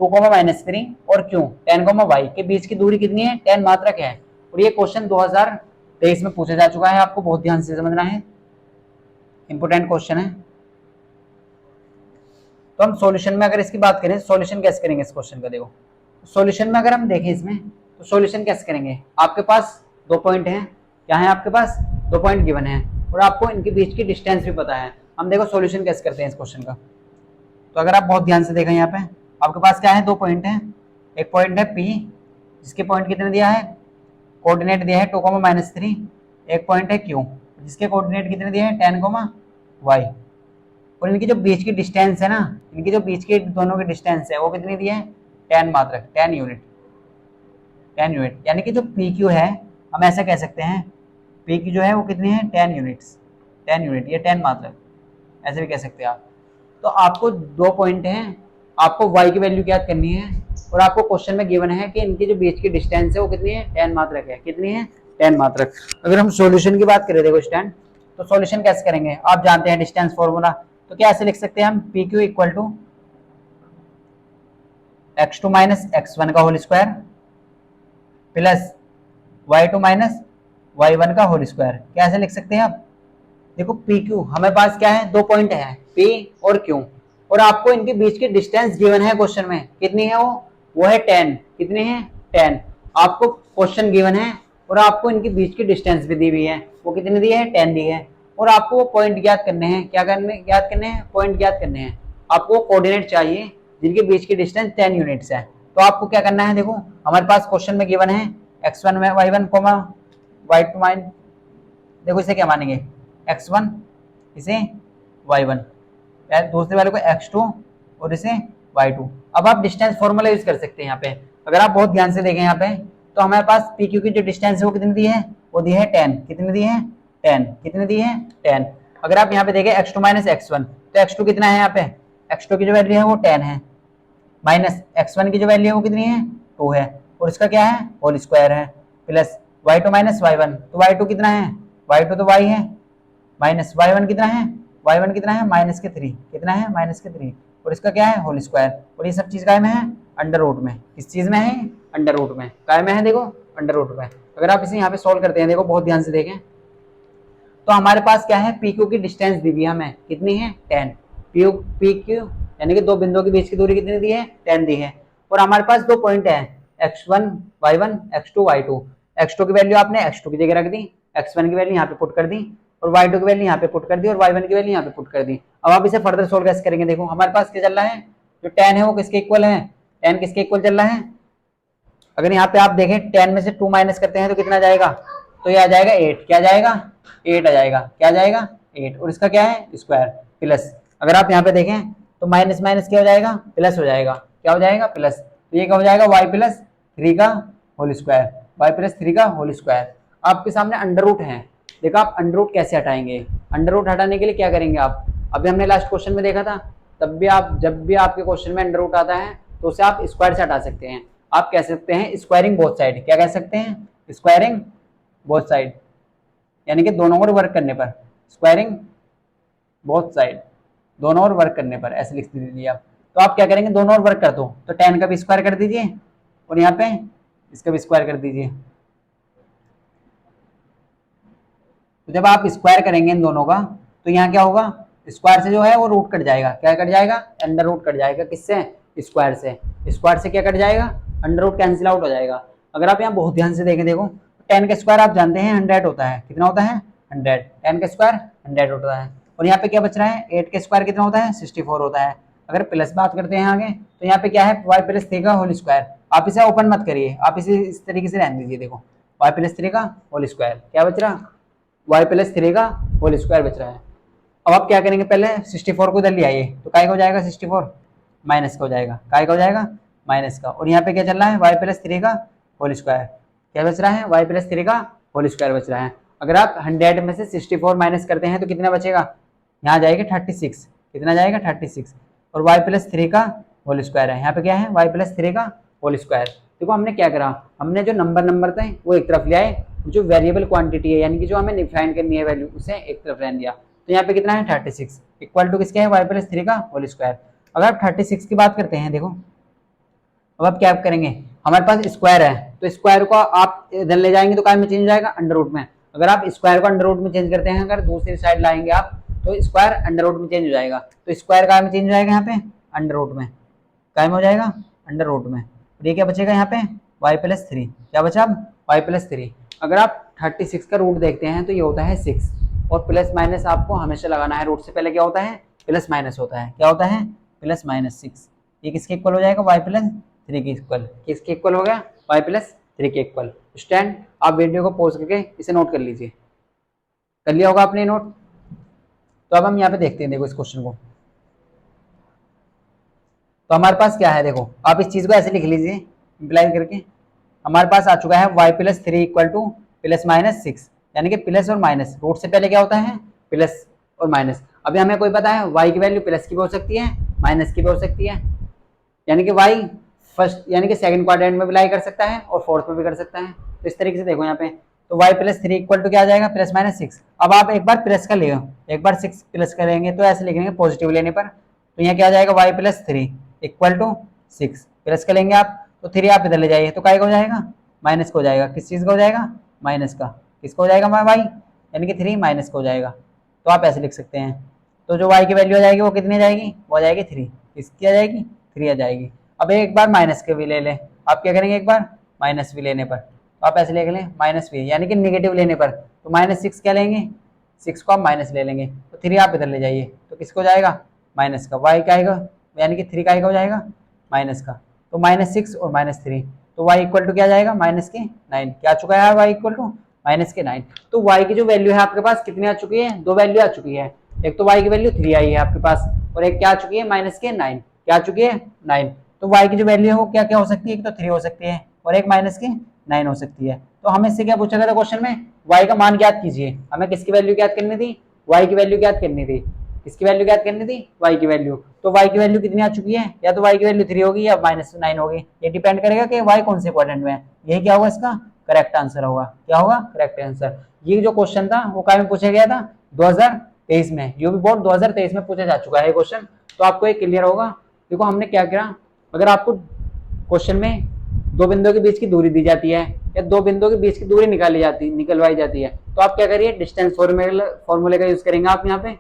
2,-3 और Q 10,y के बीच की दूरी कितनी है, 10 मात्रक है। और ये क्वेश्चन 2023 में पूछा जा चुका है, आपको बहुत ध्यान से समझना है, इंपोर्टेंट क्वेश्चन है। तो हम सॉल्यूशन में अगर इसकी बात करें, सॉल्यूशन कैसे करेंगे इस क्वेश्चन का, देखो सॉल्यूशन में अगर हम देखें इसमें, तो सॉल्यूशन कैसे करेंगे, आपके पास 2 पॉइंट हैं, क्या है आपके पास 2 पॉइंट गिवन है और आपको इनके बीच की डिस्टेंस भी पता है। हम देखो सॉल्यूशन कैसे करते हैं इस क्वेश्चन का। तो अगर आप बहुत ध्यान से देखें, यहाँ पे आपके पास क्या है, 2 पॉइंट हैं। एक पॉइंट है P जिसके पॉइंट कितने दिया है, कोऑर्डिनेट दिया है 2,-3। एक पॉइंट है Q जिसके कोऑर्डिनेट कितने दिए हैं 10,y। और इनकी जो बीच की डिस्टेंस है ना, इनकी जो बीच की दोनों की डिस्टेंस है वो कितनी दी है, 10 मात्रक, 10 यूनिट। यानी कि जो PQ है, हम ऐसा कह सकते हैं PQ जो है वो कितनी है, 10 यूनिट्स, 10 यूनिट, ये 10 मात्रक, ऐसे भी कह सकते हैं आप। तो आपको 2 पॉइंट हैं, आपको y की वैल्यू ज्ञात करनी है और आपको क्वेश्चन में गिवन है कि इनकी जो बीच की डिस्टेंस है वो कितनी है, 10 मात्रक है। कितनी है, 10 मात्रक। अगर हम सॉल्यूशन की बात करें, देखो स्टैंड, तो सॉल्यूशन कैसे करेंगे, आप जानते हैं डिस्टेंस फॉर्मूला। तो क्या ऐसे लिख सकते हैं हम, PQ equal to x2 minus x1 का whole square plus y2 minus y1 का होल स्क्वायर। क्या ऐसे लिख सकते हैं आप, देखो PQ हमारे पास क्या है, 2 पॉइंट है P और Q, और आपको इनके बीच की डिस्टेंस गिवन है क्वेश्चन में, कितनी है वो है 10। कितनी है, 10। आपको क्वेश्चन गिवन है और आपको इनके बीच की डिस्टेंस भी दी हुई है, वो कितनी दी है, 10 दी है। और आपको वो पॉइंट ज्ञात करने हैं, क्या ज्ञात करने हैं, पॉइंट ज्ञात करने हैं। आपको कोऑर्डिनेट चाहिए जिनके बीच की डिस्टेंस 10 यूनिट्स है। तो आपको क्या करना है, देखो हमारे पास क्वेश्चन में गिवन है x1 में y1, y2 माइन, देखो इसे क्या मानेंगे, x1, इसे y1, दूसरे वाले को x2 और इसे y2। अब आप डिस्टेंस फॉर्मूला यूज कर सकते हैं यहाँ पे। अगर आप बहुत ध्यान से देखें यहाँ पे, तो हमारे पास PQ की जो डिस्टेंस है वो कितनी दी है, वो दी है 10। कितनी दी है, 10। कितनी दी है, 10। अगर आप यहाँ पे देखें x2 माइनस x1, तो x2 कितना है, यहाँ पे x2 की जो वैल्यू है वो 10 है, माइनस x1 की जो वैल्यू है वो कितनी है, 2 है, और इसका क्या है, होल स्क्वायर है, प्लस y2 माइनस y1, तो y2 कितना है, y2 तो y है, माइनस y1 कितना है, y1 कितना है, -3। कितना है, -3। और इसका क्या है होल स्क्वायर, और ये सब चीज काय में है अंडर रूट में। किस चीज में है अंडर रूट में, काय में है देखो अंडर रूट में। अगर आप इसे यहाँ पे सोल्व करते हैं देखो बहुत ध्यान से देखें तो हमारे पास क्या है पी क्यू की डिस्टेंस दी हुई है हमें, कितनी है 10। पी क्यू यानी कि दो बिंदुओं के बीच की दूरी कितनी दी है 10 दी है। और हमारे पास दो पॉइंट है x1 y1 x2 y2। x2 की वैल्यू आपने x2 की जगह रख दी, x1 की वैल्यू यहाँ पे पुट कर दी, और y2 की वैल्यू यहाँ पे पुट कर दी, और y1 की वैल्यू यहाँ पे पुट कर दी। अब आप इसे फर्दर सोल्व कैसे करेंगे, देखो हमारे पास क्या चल रहा है, जो 10 है वो किसके इक्वल है, 10 किसके इक्वल चल रहा है। अगर यहाँ पे आप देखें 10 में से 2 माइनस करते हैं तो कितना जाएगा, तो ये आ जाएगा 8। क्या जाएगा 8 आ जाएगा, क्या जाएगा 8, और इसका क्या है स्क्वायर प्लस। अगर आप यहाँ पे देखें तो माइनस माइनस क्या हो जाएगा प्लस हो जाएगा, क्या हो जाएगा प्लस। तो ये क्या हो जाएगा y प्लस 3 का होल स्क्वायर, y प्लस 3 का होल स्क्वायर। आपके सामने अंडर रूट है, देखो आप अंडर रूट कैसे हटाएंगे। अंडर रूट हटाने के लिए क्या करेंगे आप, अभी हमने लास्ट क्वेश्चन में देखा था, तब भी आप जब भी आपके क्वेश्चन में अंडर रूट आता है तो उसे आप स्क्वायर से हटा सकते हैं। आप कह सकते हैं स्क्वायरिंग बोथ साइड, क्या कह सकते हैं स्क्वायरिंग बोथ साइड, यानी कि दोनों ओर वर्क करने पर, स्क्वायरिंग बोथ साइड दोनों ओर वर्क करने पर, ऐसे लिख दीजिए आप। तो आप क्या करेंगे दोनों ओर वर्क कर दो, तो 10 का भी स्क्वायर कर दीजिए और यहाँ पे इसका भी स्क्वायर कर दीजिए। तो जब आप स्क्वायर करेंगे इन दोनों का तो यहाँ क्या होगा, स्क्वायर से जो है वो रूट कट जाएगा, क्या कट जाएगा अंडर रूट कट जाएगा, किससे स्क्वायर से। स्क्वायर से क्या कट जाएगा अंडर रूट कैंसिल आउट हो जाएगा। अगर आप यहाँ बहुत ध्यान से देखें देखो 10 का स्क्वायर आप जानते हैं 100 होता है, कितना होता है 100, 10 का स्क्वायर 100 होता है। और यहाँ पे क्या बच रहा है 8 का स्क्वायर कितना होता है 64 होता है। अगर प्लस बात करते हैं आगे तो यहाँ पे क्या है y प्लस 3 का होल स्क्वायर। आप इसे ओपन मत करिए, आप इसे इस तरीके से रहने दीजिए, देखो y प्लस 3 का होल स्क्वायर क्या बच रहा, y प्लस 3 का होल स्क्वायर बच रहा है। अब आप क्या करेंगे पहले 64 को इधर ले आइए, तो काय का हो जाएगा 64 माइनस का हो जाएगा, काय का हो जाएगा माइनस का। और यहाँ पे क्या चल रहा है y प्लस 3 का होल स्क्वायर, क्या बच रहा है y प्लस 3 का होल स्क्वायर बच रहा है। अगर आप 100 में से 64 माइनस करते हैं तो कितना बचेगा, यहाँ जाएगा 36, कितना जाएगा 36, और y प्लस 3 का होल स्क्वायर है, यहाँ पे क्या है y प्लस 3 का होल स्क्वायर। देखो हमने क्या करा, हमने जो नंबर थे वो एक तरफ ले आए, जो वेरिएबल क्वांटिटी है यानी कि जो हमें डिफाइन करनी है वैल्यू उसे एक तरफ रहने दिया। तो यहाँ पे कितना है 36 इक्वल टू किसके है y प्लस 3 का होल स्क्वायर। अगर आप 36 की बात करते हैं देखो, अब आप क्या करेंगे, हमारे पास स्क्वायर है तो स्क्वायर को आप इधर ले जाएंगे तो काय में चेंज हो जाएगा अंडर रूट में। अगर आप स्क्वायर को अंडर रूट में चेंज करते हैं, अगर दूसरी साइड लाएंगे आप तो स्क्वायर अंडर रूट में चेंज हो जाएगा। तो स्क्वायर काय में चेंज हो जाएगा यहाँ पे अंडर रूट में, काय में हो जाएगा अंडर रूट में। और ये क्या बचेगा यहाँ पे y प्लस 3, क्या बचा अब y प्लस 3। अगर आप 36 का रूट देखते हैं तो ये होता है 6, और प्लस माइनस आपको हमेशा लगाना है, रूट से पहले क्या होता है प्लस माइनस होता है, क्या होता है प्लस माइनस 6। ये किसके इक्वल हो जाएगा y प्लस 3 के इक्वल, किसके इक्वल हो गया y प्लस 3 के इक्वल। स्टैंड आप वीडियो को पॉज करके इसे नोट कर लीजिए, कर लिया होगा आपने नोट। तो अब हम यहाँ पे देखते हैं देखो इस क्वेश्चन को, तो हमारे पास क्या है देखो, आप इस चीज को ऐसे लिख लीजिए इंप्लाई करके। हमारे पास आ चुका है y plus 3 equal two plus minus 6, यानी कि प्लस और माइनस, रूट से पहले क्या होता है प्लस और माइनस। अभी हमें कोई पता है y की वैल्यू प्लस की भी हो सकती है माइनस की भी हो सकती है, यानी कि y फर्स्ट यानी कि सेकंड क्वाड्रेंट में भी लाई कर सकता है और फोर्थ में भी कर सकता है। तो इस तरीके से देखो यहाँ पे, तो y प्लस 3 इक्वल टू क्या आ जाएगा प्लस माइनस 6। अब आप एक बार प्लस का ले, एक बार 6 प्लस करेंगे तो ऐसे लिखेंगे पॉजिटिव लेने पर, तो यहाँ क्या आ जाएगा y plus 3 equal to 6, plus का लेंगे आप तो 3 आप इधर ले जाइए तो काय का हो जाएगा माइनस का हो जाएगा, किस चीज़ का हो जाएगा माइनस का, किसका हो जाएगा y यानी कि 3 माइनस का हो जाएगा। तो आप ऐसे लिख सकते हैं, तो जो y की वैल्यू आ जाएगी वो कितनी आ जाएगी, वो आ जाएगी 3, किसकी आ जाएगी 3 आ जाएगी। अब एक बार माइनस के भी ले लें, आप क्या करेंगे एक बार माइनस भी लेने पर, तो आप ऐसे लिख लें माइनस भी यानी कि निगेटिव लेने पर, तो माइनस 6 क्या लेंगे 6 को आप माइनस ले लेंगे, तो 3 आप इधर ले जाइए तो किसको जाएगा माइनस का, y क्या आएगा यानी कि 3 का आएगा हो जाएगा माइनस का, तो माइनस 6 और माइनस 3, तो y इक्वल टू क्या जाएगा माइनस के 9, क्या आ चुका है y इक्वल टू माइनस के 9। तो y की जो वैल्यू है आपके पास कितनी आ चुकी है, दो वैल्यू आ चुकी है, एक तो y की वैल्यू 3 आई है आपके पास, और एक क्या आ चुकी है माइनस के 9, क्या आ चुकी है 9। तो y की जो वैल्यू है वो क्या क्या हो सकती है, एक तो 3 हो सकती है और एक माइनस के 9 हो सकती है। तो हमें इससे क्या पूछा गया था क्वेश्चन में, y का मान ज्ञात कीजिए, हमें किसकी वैल्यू ज्ञात करनी थी, y की वैल्यू ज्ञात करनी थी, किसकी वैल्यू ज्ञात करनी थी y की वैल्यू। तो y की वैल्यू कितनी आ चुकी है, या तो y की वैल्यू 3 होगी या माइनस 9 होगी, ये डिपेंड करेगा कि y कौन से क्वाड्रेंट में है। यही क्या होगा इसका करेक्ट आंसर होगा, क्या होगा करेक्ट आंसर। ये जो क्वेश्चन था वो क्या में पूछा गया था 2023 में, ये भी बोर्ड 2023 में पूछा जा चुका है क्वेश्चन, तो आपको ये क्लियर होगा। देखो हमने क्या किया, अगर आपको क्वेश्चन में दो बिंदुओं के बीच की दूरी दी जाती है या दो बिंदुओं के बीच की दूरी निकलवाई जाती है, तो आप क्या करिए, डिस्टेंस फॉर्मूले का यूज करेंगे। आप यहाँ पे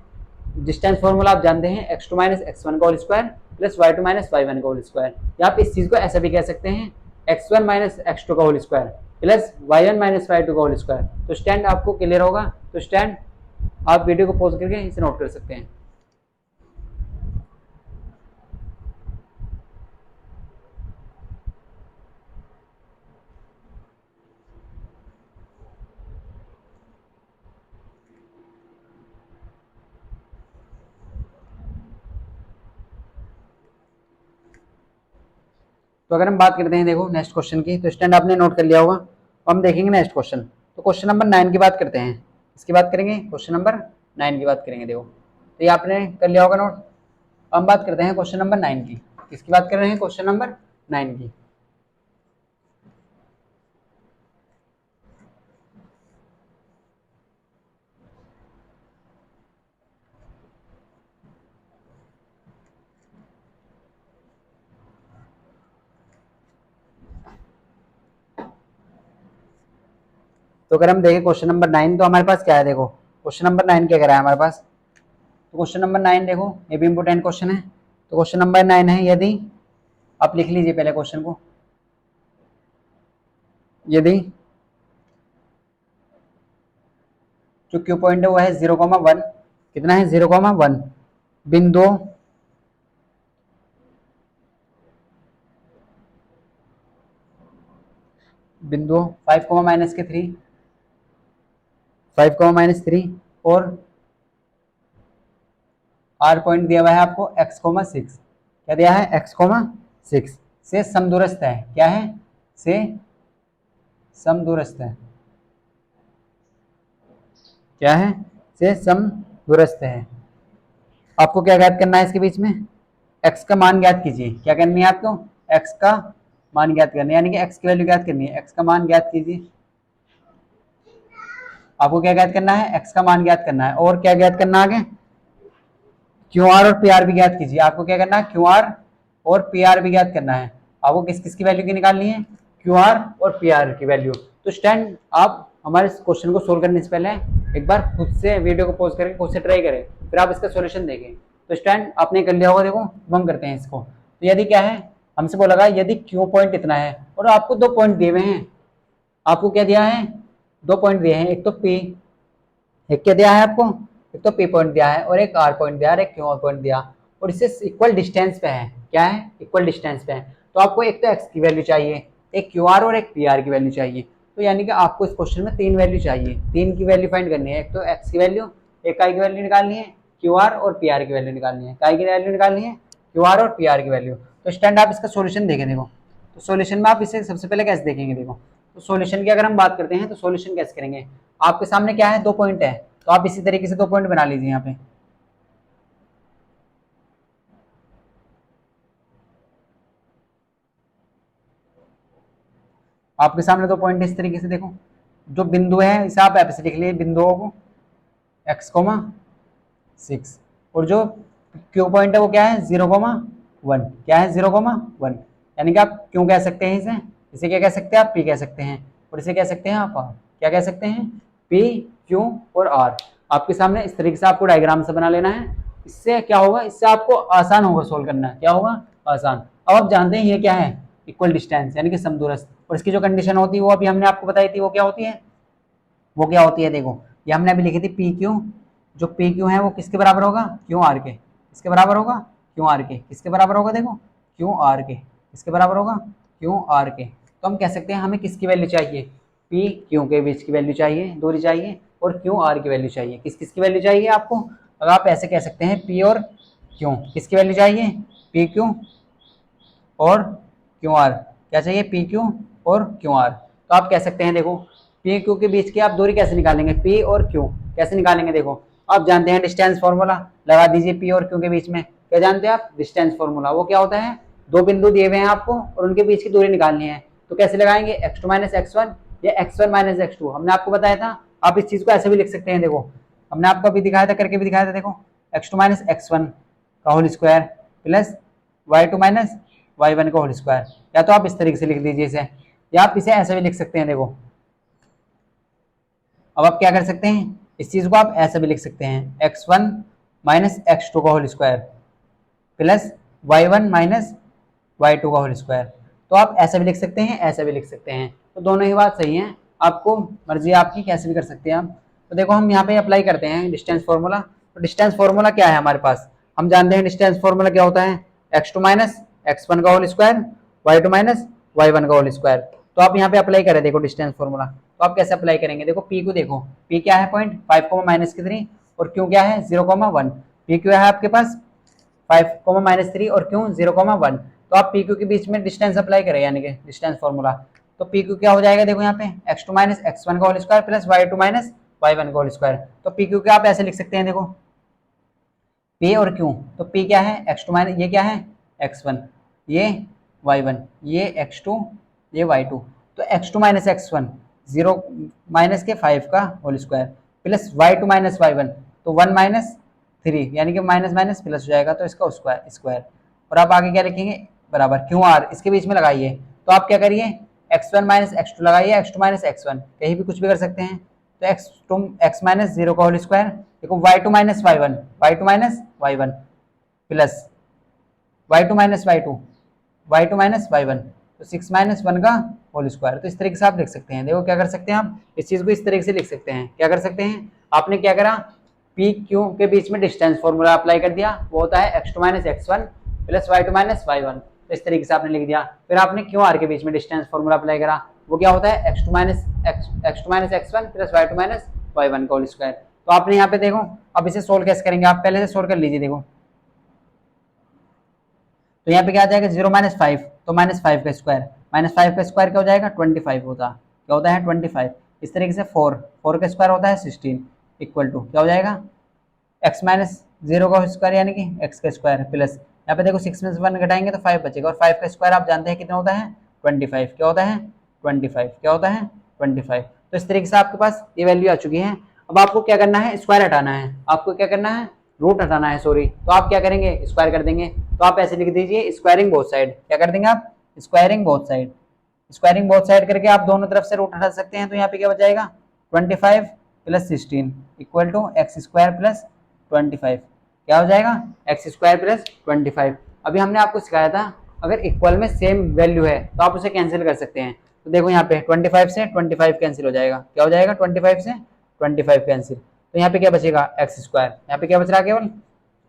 डिस्टेंस फॉर्मूला आप जानते हैं, x2 माइनस x1 का whole square plus y2 minus y1 का होल स्क्वायर, या आप इस चीज को ऐसा भी कह सकते हैं, x1 माइनस x2 का whole square plus y1 minus y2 का होल स्क्वायर। तो स्टैंड आपको क्लियर होगा। तो स्टैंड आप वीडियो को पॉज करके इसे नोट कर सकते हैं। तो अगर हम बात करते हैं देखो नेक्स्ट क्वेश्चन की, तो स्टैंड आपने नोट कर लिया होगा। तो हम देखेंगे नेक्स्ट क्वेश्चन। तो क्वेश्चन नंबर 9 की बात करते हैं। इसकी बात करेंगे, क्वेश्चन नंबर 9 की बात करेंगे। देखो तो ये आपने कर लिया होगा नोट। हम बात करते हैं क्वेश्चन नंबर 9 की। किसकी बात कर रहे हैं, क्वेश्चन नंबर 9 की। तो अगर हम देखें क्वेश्चन नंबर 9, तो हमारे पास क्या है, देखो क्वेश्चन नंबर 9 क्या कह रहा है हमारे पास। तो क्वेश्चन नंबर 9 देखो, ये भी इंपोर्टेंट क्वेश्चन है। तो क्वेश्चन नंबर 9 है, यदि आप लिख लीजिए पहले क्वेश्चन को, यदि जो क्यू पॉइंट है वो है 0,1, कितना है 0,1 बिंदु बिंदु 5, माइनस के 3, 5, माइनस 3 और आर पॉइंट दिया हुआ है आपको x, 6। क्या दिया है, x, 6 से समदूरस्थ है। क्या है, से समदूरस्थ है। क्या है, से समदूरस्थ है। आपको क्या ज्ञात करना है इसके बीच में, x का मान ज्ञात कीजिए। क्या करनी है आपको, x का मान ज्ञात करनी है, यानी कि x की वैल्यू ज्ञात करनी है। x का मान ज्ञात कीजिए। आपको क्या ज्ञात करना है, x का मान ज्ञात करना है। और क्या ज्ञात करना है आगे, क्यू आर और पी आर भी ज्ञात कीजिए। आपको क्या करना है, क्यू आर और पी आर भी ज्ञात करना है। आपको किस किस की वैल्यू की निकालनी है, क्यू आर और पी आर की वैल्यू। तो स्टैंड आप हमारे इस क्वेश्चन को सोल्व करने से पहले एक बार खुद से वीडियो को पॉज करके खुद से ट्राई करें, फिर आप इसका सोल्यूशन देखें। तो स्टैंड आपने कर लिया होगा। देखो हम करते हैं इसको। तो यदि क्या है, हमसे बोला गया यदि क्यू पॉइंट इतना है और आपको दो पॉइंट दिए हुए हैं। आपको क्या दिया है, दो पॉइंट दिए हैं, एक तो पी, एक क्या दिया है आपको, एक तो पी पॉइंट दिया है और एक आर पॉइंट दिया है, एक क्यू आर पॉइंट दिया, और इससे इक्वल डिस्टेंस पे है। क्या है, इक्वल डिस्टेंस पे है। तो आपको एक तो एक्स की वैल्यू चाहिए, एक क्यू आर और एक पी आर की वैल्यू चाहिए। तो यानी कि आपको इस क्वेश्चन में 3 वैल्यू चाहिए, 3 की वैल्यू फाइंड करनी है। एक तो एक्स की वैल्यू, एक आई की वैल्यू निकालनी है, क्यू आर और पी आर की वैल्यू निकालनी है। काय की वैल्यू निकालनी है, क्यू आर और पी आर की वैल्यू। तो स्टैंड आप इसका सोल्यूशन देखें। देखो तो सोल्यूशन में आप इसे सबसे पहले कैसे देखेंगे। देखो तो सोल्यूशन की अगर हम बात करते हैं तो सोल्यूशन कैसे करेंगे। आपके सामने क्या है, दो पॉइंट है, तो आप इसी तरीके से दो पॉइंट बना लीजिए। यहाँ पे आपके सामने दो पॉइंट है इस तरीके से। देखो जो बिंदु है इसे आप ऐसे लिख लीजिए, बिंदुओं को x, 6, और जो क्यू पॉइंट है वो क्या है 0,1। क्या है 0,1, यानी कि आप क्यों कह सकते हैं इसे, इसे क्या कह सकते हैं आप, p कह सकते हैं, और इसे कह सकते हैं आप r। क्या कह सकते हैं, p, q और r। आपके सामने इस तरीके से आपको डायग्राम से बना लेना है। इससे क्या होगा, इससे आपको आसान होगा सोल्व करना। क्या होगा, आसान। अब आप जानते हैं ये क्या है, इक्वल डिस्टेंस यानी कि समदूरस्थ। और इसकी जो कंडीशन होती है वो अभी हमने आपको बताई थी, वो क्या होती है, वो क्या होती है। देखो ये हमने अभी लिखी थी पी क्यू। जो पी क्यू है वो किसके बराबर होगा, क्यू आर के। किसके बराबर होगा, क्यू आर के। किसके बराबर होगा, देखो क्यू आर के। किसके बराबर होगा, क्यू आर के। तो हम कह सकते हैं हमें किसकी वैल्यू चाहिए, पी क्यू के बीच की वैल्यू चाहिए, दूरी चाहिए, और क्यू आर की वैल्यू चाहिए। किस किस की वैल्यू चाहिए आपको, अगर आप ऐसे कह सकते हैं पी और क्यू, किसकी वैल्यू चाहिए, पी क्यू और क्यू आर। क्या चाहिए, पी क्यू और क्यू आर। तो आप कह सकते हैं देखो पी क्यू के बीच की आप दूरी कैसे निकालेंगे, पी और क्यू कैसे निकालेंगे। देखो आप जानते हैं डिस्टेंस फॉर्मूला, लगा दीजिए पी और क्यू के बीच में। क्या जानते हैं आप, डिस्टेंस फॉर्मूला। वो क्या होता है, दो बिंदु दिए हुए हैं आपको और उनके बीच की दूरी निकालनी है। तो कैसे लगाएंगे, x2 माइनस x1 या x1 माइनस x2। हमने आपको बताया था, आप इस चीज को ऐसे भी लिख सकते हैं। देखो हमने आपको अभी दिखाया था, करके भी दिखाया था। देखो x2 माइनस x1 का whole square plus y2 minus y1 का होल स्क्वायर। या तो आप इस तरीके से लिख दीजिए इसे, या आप इसे ऐसे भी लिख सकते हैं। देखो अब आप क्या कर सकते हैं, इस चीज को आप ऐसे भी लिख सकते हैं, x1 माइनस x2 का whole square plus y1 minus y2 का होल स्क्वायर। तो आप ऐसे भी लिख सकते हैं, ऐसे भी लिख सकते हैं, तो दोनों ही बात सही है, आपको मर्जी आपकी, कैसे भी कर सकते हैं आप। तो देखो हम यहाँ पे अप्लाई करते हैं डिस्टेंस फॉर्मूला। तो डिस्टेंस फॉर्मूला क्या है हमारे पास, हम जानते हैं डिस्टेंस फॉर्मूला क्या होता है, x2 माइनस x1 का whole square y2 minus y1 का होल स्क्वायर। तो आप यहाँ पे अप्लाई करें, देखो डिस्टेंस फॉर्मूला, तो आप कैसे अप्लाई करेंगे, देखो p को देखो, p क्या है पॉइंट 5 माइनस की 3 और q क्या है 0,1। p क्यू है आपके पास 5 माइनस 3 और क्यू 0,1। तो आप पी क्यू के बीच में डिस्टेंस अप्लाई करें, यानी कि डिस्टेंस फॉर्मूला। तो पी क्यू क्या हो जाएगा, देखो यहाँ पे x2 माइनस x1 का whole square plus y2 minus y1 का होल स्क्वायर। तो पी क्यू क्या आप ऐसे लिख सकते हैं, देखो p और q, तो p क्या है x2 माइनस, ये क्या है x1, ये y1, ये x2, ये y2। तो x2 माइनस x1 0 माइनस के 5 का whole square plus y2 minus y1, तो 1 माइनस 3, यानी कि माइनस माइनस प्लस हो जाएगा, तो इसका स्क्वायर। और आप आगे क्या लिखेंगे, बराबर क्यू आर इसके बीच में लगाइए। तो आप क्या करिए, x1 माइनस x2 लगाइए, x2 माइनस x1, कहीं भी कुछ भी कर सकते हैं। तो x माइनस 0 का होल स्क्वायर, देखो y2 minus y1, y2 minus y1 plus y2 minus y2, y2 minus y1, तो 6 माइनस 1 का होल स्क्वायर। तो इस तरीके से आप लिख सकते हैं। देखो क्या कर सकते हैं आप, इस चीज को इस तरीके से लिख सकते हैं। क्या कर सकते हैं, आपने क्या करा, पी क्यू के बीच में डिस्टेंस फॉर्मूला अप्लाई कर दिया, वो होता है x2 minus x1 plus y2 minus y1। तो इस तरीके से आपने लिख दिया। फिर आपने क्यू आर के बीच में डिस्टेंस फॉर्मूला अप्लाई करा, वो क्या होता है x2 minus x1 plus y2 minus y1 का होल स्क्वायर। तो आपने यहाँ पे देखो, अब इसे सोल्व कैसे करेंगे, आप पहले से सोल्व कर लीजिए। देखो तो यहाँ पे क्या आ जाएगा 0 माइनस 5, तो माइनस 5 का स्क्वायर, माइनस 5 का स्क्वायर क्या हो जाएगा 25 होता, क्या होता है 25। इस तरीके से 4 का स्क्वायर होता है 16, इक्वल टू क्या हो जाएगा x माइनस 0 का स्क्वायर, यानी कि x का स्क्वायर प्लस यहाँ पे देखो 6 में से 1 घटाएंगे तो 5 बचेगा, और 5 का स्क्वायर आप जानते हैं कितना होता है 25, क्या होता है 25, क्या होता है 25। तो इस तरीके से आपके पास ये वैल्यू आ चुकी है। अब आपको क्या करना है, स्क्वायर हटाना है, आपको क्या करना है, रूट हटाना है, सॉरी। तो आप क्या करेंगे, स्क्वायर कर देंगे। तो आप ऐसे लिख दीजिए स्क्वायरिंग बोथ साइड, क्या कर देंगे आप, squaring both side. Squaring both side करके आप दोनों तरफ से रूट हटा सकते हैं। तो यहाँ पे क्या बचाएगा 25 plus 16 equal to X square plus 25, क्या हो जाएगा एक्स स्क्वायर प्लस 25। अभी हमने आपको सिखाया था अगर इक्वल में सेम वैल्यू है तो आप उसे कैंसिल कर सकते हैं। तो देखो यहाँ पे 25 से 25 कैंसिल हो जाएगा, क्या हो जाएगा 25 से 25 कैंसिल। तो यहाँ पे क्या बचेगा एक्स स्क्वायर, यहाँ पे क्या बच रहा है केवल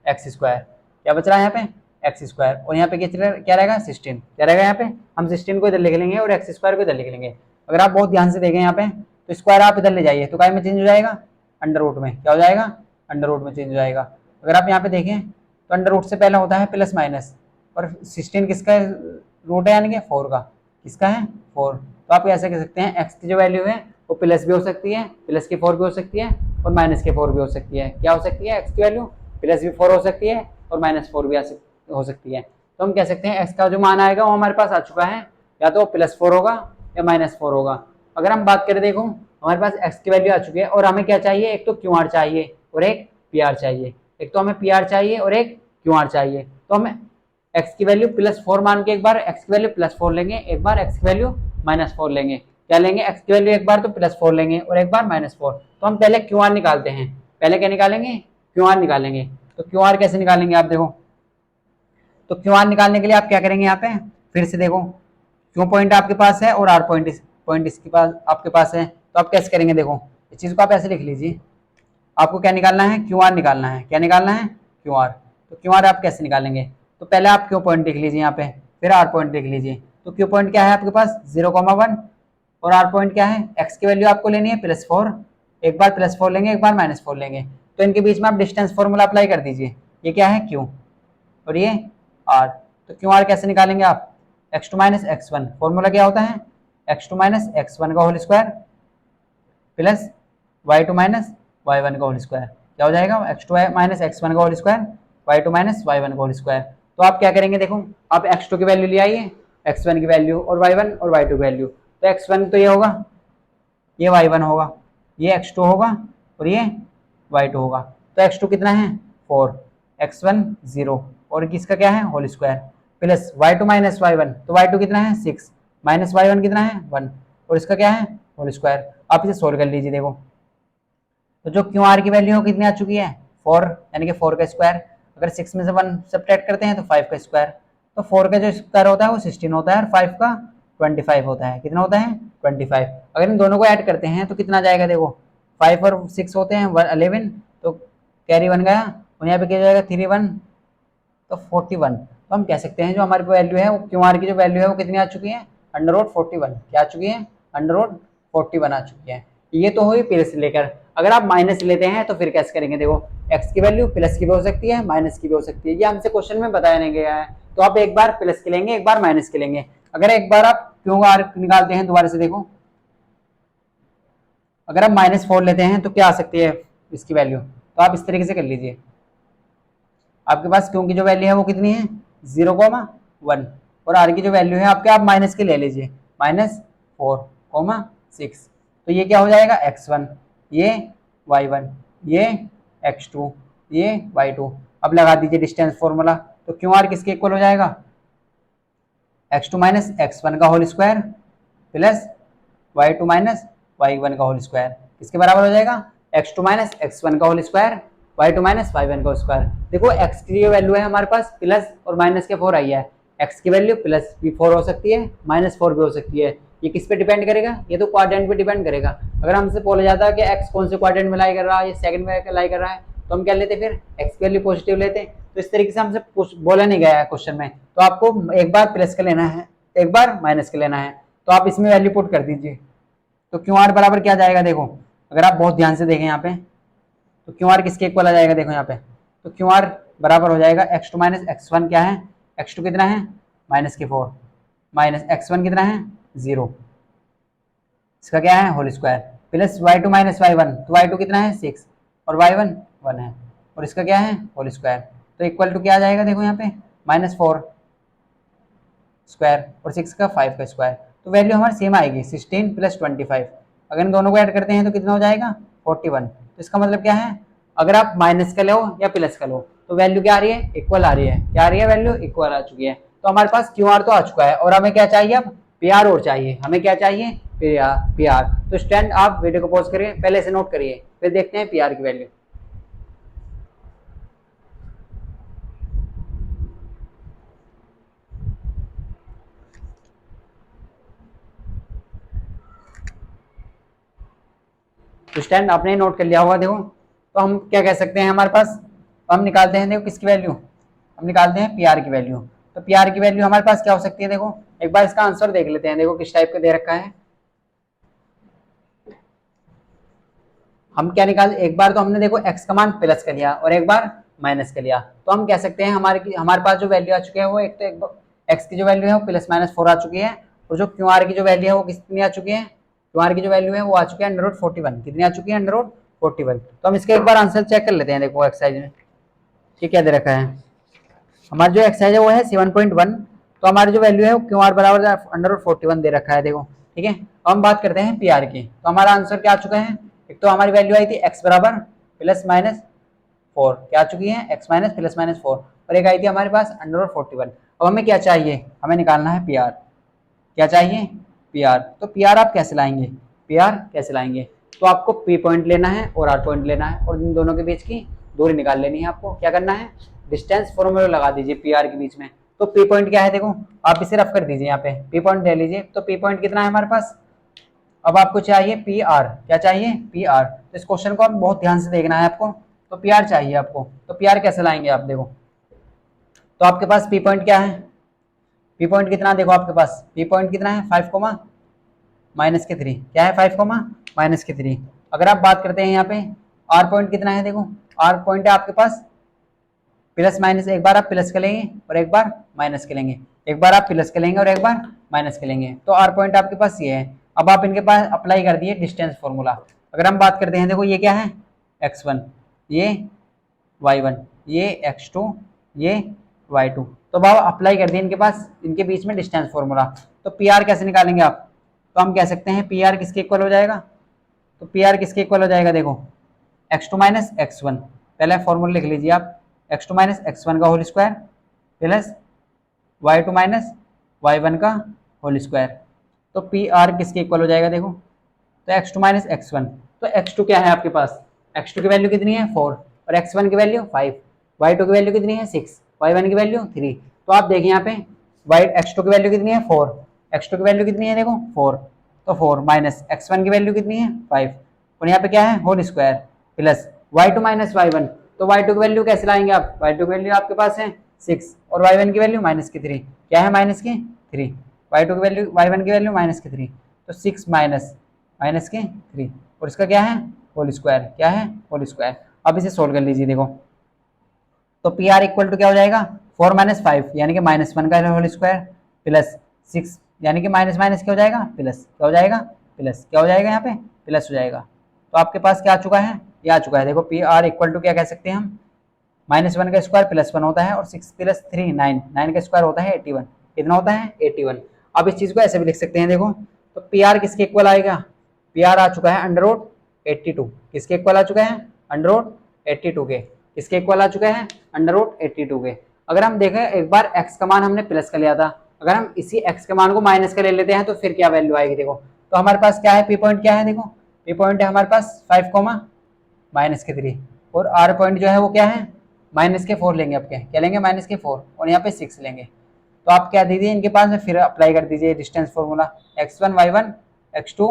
एक्स स्क्वायर, क्या बच रहा है यहाँ पे एक्स स्क्वायर। और यहाँ पे क्या रहेगा 16, क्या रहेगा यहाँ पे, हम 16 को इधर लिख लेंगे और एक्स स्क्वायर को इधर लिख लेंगे। अगर आप बहुत ध्यान से देखें यहाँ पे, तो स्क्वायर आप इधर ले जाइए तो काय में चेंज हो जाएगा, अंडर रूट में, क्या हो जाएगा अंडर रूट में चेंज हो जाएगा। अगर आप यहाँ पे देखें तो अंडर रूट से पहले होता है प्लस माइनस, और 16 किसका रूट है, यानी कि 4 का, किसका है 4। तो आप ऐसे कह सकते हैं एक्स की जो वैल्यू है वो प्लस भी हो सकती है, प्लस की 4 भी हो सकती है, और माइनस के 4 भी हो सकती है। क्या हो सकती है एक्स की वैल्यू, प्लस भी 4 हो सकती है और माइनस 4 भी हो सकती है। तो हम कह सकते हैं एक्स का जो मान आएगा वो हमारे पास आ चुका है, या तो +4 होगा या -4 होगा। अगर हम बात करें, देखो हमारे पास एक्स की वैल्यू आ चुकी है और हमें क्या चाहिए, एक तो क्यू आर चाहिए और एक पी आर चाहिए। एक तो हमें पी आर चाहिए और एक क्यू आर चाहिए। तो हमें एक्स की वैल्यू +4 मान के एक बार एक्स की वैल्यू +4 लेंगे, एक बार एक्स की वैल्यू -4 लेंगे। क्या लेंगे, एक्स की वैल्यू एक बार तो +4 लेंगे और एक बार -4। तो हम पहले क्यू आर निकालते हैं, पहले क्या निकालेंगे क्यू आर निकालेंगे। तो क्यू आर कैसे निकालेंगे आप देखो, तो क्यू आर निकालने के लिए आप क्या करेंगे, यहाँ पे फिर से देखो क्यू पॉइंट आपके पास है और आर पॉइंट इसके पास आपके पास है। तो आप कैसे करेंगे, देखो इस चीज को आप ऐसे लिख लीजिए, आपको क्या निकालना है क्यू आर निकालना है, क्या निकालना है क्यू आर। तो क्यू आर आप कैसे निकालेंगे, तो पहले आप क्यू पॉइंट लिख लीजिए यहाँ पे, फिर आर पॉइंट लिख लीजिए। तो क्यू पॉइंट क्या है आपके पास 0,1 और आर पॉइंट क्या है, एक्स की वैल्यू आपको लेनी है +4, एक बार +4 लेंगे एक बार -4 लेंगे। तो इनके बीच में आप डिस्टेंस फॉर्मूला अप्लाई कर दीजिए, ये क्या है क्यू और ये आर। तो क्यू आर कैसे निकालेंगे आप, x2 माइनस x1, फॉर्मूला क्या होता है x2 माइनस x1 का whole square plus y2 minus y1 का होल स्क्वायर, क्या हो जाएगा x2 माइनस x1 का whole square y2 minus y1 का होल स्क्वायर। तो आप क्या करेंगे, देखो आप x2 की वैल्यू ले आइए, x1 की वैल्यू और y1 और y2 की वैल्यू। तो x1 तो ये होगा, ये y1 होगा, ये x2 होगा और ये y2 होगा। तो x2 कितना है 4, x1 0 और किसका क्या है whole square plus y2 minus y1, तो y2 कितना है 6 माइनस y1 कितना है 1 और इसका क्या है होल स्क्वायर। आप इसे सोल्व कर लीजिए। देखो तो जो क्यू आर की वैल्यू है कितनी आ चुकी है 4, यानी कि 4 का स्क्वायर। अगर 6 में से 1 सब्ट्रैक्ट करते हैं तो 5 का स्क्वायर, तो 4 का जो स्क्वायर होता है वो 16 होता है और 5 का 25 होता है। कितना होता है 25। अगर इन दोनों को ऐड करते हैं तो कितना जाएगा, देखो 5 और 6 होते हैं 11, तो कैरी 1 गया और यहाँ पे क्या जाएगा 3 1 तो 41। तो हम कह सकते हैं जो हमारी वैल्यू है वो क्यू आर की जो वैल्यू है वो कितनी आ चुकी है √41। क्या आ चुकी है √41 आ चुकी है। ये तो हुई प्लस लेकर। अगर आप माइनस लेते हैं तो फिर कैसे करेंगे, देखो x की वैल्यू प्लस की भी हो सकती है माइनस की भी हो सकती है, ये हमसे क्वेश्चन में बताया नहीं गया है। तो आप एक बार प्लस के लेंगे एक बार माइनस के लेंगे। अगर एक बार आप क्यू आर निकालते हैं दोबारा से, देखो अगर आप -4 लेते हैं तो क्या आ सकती है इसकी वैल्यू, तो आप इस तरीके से कर लीजिए। आपके पास क्यों की जो वैल्यू है वो कितनी है 0,1 और आर की जो वैल्यू है आपके आप माइनस के ले लीजिए -4,6। तो ये क्या हो जाएगा x1, ये y1, ये x2, ये y2। अब लगा दीजिए डिस्टेंस फॉर्मूला, तो क्यू आर किसके इक्वल हो जाएगा x2 माइनस x1 का whole square plus y2 minus y1 का होल स्क्वायर। किसके बराबर हो जाएगा x2 माइनस x1 का whole square y2 minus y1 का स्क्वायर। देखो x की जो वैल्यू है हमारे पास प्लस और माइनस के 4 आई है, x की वैल्यू प्लस भी 4 हो सकती है -4 भी हो सकती है। ये किस पे डिपेंड करेगा, ये तो क्वाड्रेंट पे डिपेंड करेगा। अगर हमसे बोला जाता है कि x कौन से क्वाड्रेंट में लाई कर रहा है, ये सेकंड में लाई कर रहा है, तो हम क्या लेते फिर x की वैल्यू पॉजिटिव लेते। तो इस तरीके से हमसे बोला नहीं गया है क्वेश्चन में, तो आपको एक बार प्लस का लेना है एक बार माइनस का लेना है। तो आप इसमें वैल्यू पुट कर दीजिए। तो क्यू आर बराबर क्या जाएगा, देखो अगर आप बहुत ध्यान से देखें यहाँ पे तो क्यू आर किसके इक्वल आ जाएगा, देखो यहाँ पे तो क्यू आर बराबर हो जाएगा x2 माइनस x1 क्या है x2 कितना है -4 माइनस x1 कितना है 0, इसका क्या है whole square plus y2 minus y1, तो y2 कितना है 6 और y1 1 है और इसका क्या है होल स्क्वायर। तो इक्वल टू क्या आ जाएगा, देखो यहाँ पे -4 स्क्वायर और 6 का 5 का स्क्वायर। तो वैल्यू हमारी सेम आएगी 16 + 25। अगर इन दोनों को ऐड करते हैं तो कितना हो जाएगा 41। तो इसका मतलब क्या है, अगर आप माइनस का लो या प्लस का लो तो वैल्यू क्या आ रही है इक्वल आ रही है। क्या आ रही है वैल्यू इक्वल आ चुकी है। तो हमारे पास क्यू आर तो आ चुका है और हमें क्या चाहिए अब पी आर और चाहिए। हमें क्या चाहिए पी आर। तो स्टूडेंट आप वीडियो को पॉज करिए, पहले से नोट करिए, फिर देखते हैं पी आर की वैल्यू। तो स्टैंड आपने नोट कर लिया होगा। देखो तो हम क्या कह सकते हैं, हमारे पास हम निकालते हैं, देखो किसकी वैल्यू हम निकालते हैं पी आर की वैल्यू। तो पी आर की वैल्यू हमारे पास क्या हो सकती है, देखो एक बार इसका आंसर देख लेते हैं। देखो किस टाइप का दे रखा है, हम क्या निकाल एक बार तो हमने देखो x का मान प्लस कर लिया और एक बार माइनस कर लिया। तो हम कह सकते हैं हमारे पास जो वैल्यू आ चुकी है वो एक तो x की जो वैल्यू है वो +-4 आ चुकी है और जो क्यू आर की जो वैल्यू है वो कितनी आ चुकी है, क्यू आर की जो वैल्यू है वो आ चुकी है √41। कितनी आ चुकी है √41। तो हम इसका एक बार आंसर चेक कर लेते हैं। देखो एक्सरसाइज में ये क्या दे रखा है, हमारी जो एक्सरसाइज है वो है 7.1। तो हमारी जो वैल्यू है वो क्यू आर बराबर √41 दे रखा है। देखो ठीक है, अब हम बात करते हैं पी आर की। तो हमारा आंसर क्या आ चुका है, एक तो हमारी वैल्यू आई थी x बराबर +-4, क्या आ चुकी है x माइनस +-4 और एक आई थी हमारे पास √41। अब हमें क्या चाहिए, हमें निकालना है पी आर। क्या चाहिए पी आर। तो पी आर आप कैसे लाएंगे, पी आर कैसे लाएंगे, तो आपको पी पॉइंट लेना है और आर पॉइंट लेना है और इन दोनों के बीच की दूरी निकाल लेनी है। आपको क्या करना है डिस्टेंस फॉर्मूला लगा दीजिए पी आर के बीच में। तो पी पॉइंट क्या है, देखो आप इसे रफ कर दीजिए, यहाँ पे पी पॉइंट ले लीजिए। तो पी पॉइंट कितना है हमारे पास, अब आपको चाहिए पी आर। क्या चाहिए पी आर। तो इस क्वेश्चन को आप बहुत ध्यान से देखना है आपको। तो पी आर चाहिए आपको, तो पी आर कैसे लाएंगे आप, देखो तो आपके पास पी पॉइंट क्या है, पी पॉइंट कितना, देखो आपके पास पी पॉइंट कितना है 5,-3 क्या है 5,-3। अगर आप बात करते हैं यहाँ पे आर पॉइंट कितना है, देखो आर पॉइंट है आपके पास +-, एक बार आप प्लस के लेंगे और एक बार माइनस के लेंगे, एक बार आप प्लस के लेंगे और एक बार माइनस के लेंगे। तो आर पॉइंट आपके पास ये है। अब आप इनके पास अप्लाई कर दिए डिस्टेंस फॉर्मूला। अगर हम बात करते हैं, देखो ये क्या है x1, ये y1, ये x2, ये y2। तो अब अप्लाई कर दिए इनके पास, इनके बीच में डिस्टेंस फॉर्मूला। तो पी आर कैसे निकालेंगे आप, तो हम कह सकते हैं पी आर किसके इक्वल हो जाएगा, तो पी आर किसके इक्वल हो जाएगा, देखो x2 माइनस x1। पहले फॉर्मूला लिख लीजिए आप, x2 माइनस x1 का whole square plus y2 minus y1 का होल स्क्वायर। तो पी आर किसके इक्वल हो जाएगा देखो, तो x2 माइनस x1, तो x2 क्या है आपके पास, x2 की वैल्यू कितनी है 4 और x1 की वैल्यू 5, y2 की वैल्यू कितनी है 6, y1 की वैल्यू 3। तो आप देखिए यहाँ पे x2 की वैल्यू कितनी है 4, x2 की वैल्यू कितनी है देखो 4, तो 4 माइनस x1 की वैल्यू कितनी है 5 और यहाँ पे क्या है whole square plus y2 minus y1, तो y2 की वैल्यू कैसे लाएंगे आप, y2 की वैल्यू आपके पास है 6 और y1 की वैल्यू माइनस की 3, क्या है माइनस की 3, y2 की वैल्यू y1 की वैल्यू माइनस की 3, तो 6 माइनस माइनस के 3 और इसका क्या है होल स्क्वायर, क्या है होल स्क्वायर। अब इसे सोल्व कर लीजिए देखो, तो पी आर इक्वल टू क्या हो जाएगा 4 माइनस 5 यानी कि -1 का होल स्क्वायर प्लस 6 यानी कि माइनस माइनस क्या हो जाएगा प्लस, क्या हो जाएगा प्लस, क्या हो जाएगा यहाँ पे प्लस हो जाएगा। तो आपके पास क्या आ चुका है, ये आ चुका है देखो पी आर इक्वल टू क्या कह सकते हैं हम, -1 का स्क्वायर +1 होता है और 6 + 3 9, 9 का स्क्वायर होता है 81, कितना होता है 81। अब इस चीज को ऐसे भी लिख सकते हैं देखो, तो पी आर किसके इक्वल आएगा, पी आर आ चुका है √82, किसके इक्वल आ चुका है √82 के, किसके इक्वल आ चुका है √82 के। अगर हम देखें एक बार x का मान हमने प्लस का लिया था, अगर हम इसी x के मान को माइनस का ले लेते हैं तो फिर क्या वैल्यू आएगी देखो, तो हमारे पास क्या है पी पॉइंट, क्या है देखो पी पॉइंट है हमारे पास 5, -3 और आर पॉइंट जो है वो क्या है -4 लेंगे, आपके क्या लेंगे -4 और यहाँ पे 6 लेंगे। तो आप क्या दीजिए इनके पास में फिर अप्लाई कर दीजिए distance formula x1 y1 x2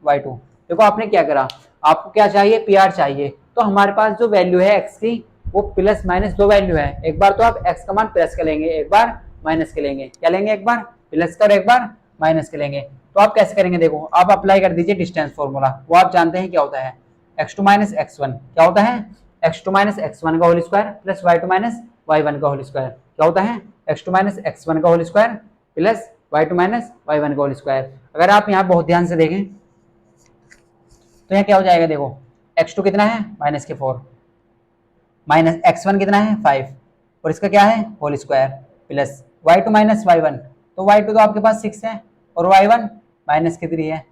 y2। देखो आपने क्या करा, आपको क्या चाहिए पी आर चाहिए, तो हमारे पास जो वैल्यू है x की वो प्लस माइनस दो वैल्यू है, एक बार तो आप x का मान प्लस का लेंगे, एक बार माइनस के लेंगे, क्या लेंगे एक बार प्लस का और एक बार माइनस के लेंगे। तो आप कैसे करेंगे देखो, आप अप्लाई कर दीजिए डिस्टेंस फॉर्मूला, वो आप जानते हैं क्या होता है x2 माइनस x1, क्या होता है x2 माइनस x1 का whole square plus y2 minus y1 का होल स्क्वायर, क्या होता है x2 माइनस x1 का whole square plus y2 minus y1 का होल स्क्वायर। अगर आप यहाँ बहुत ध्यान से देखें तो यहाँ क्या हो जाएगा देखो, x2 कितना है -4 माइनस x1 कितना है 5 और इसका क्या है whole square plus y2 minus y1, तो y2 तो आपके पास 6 है और y1 -3 है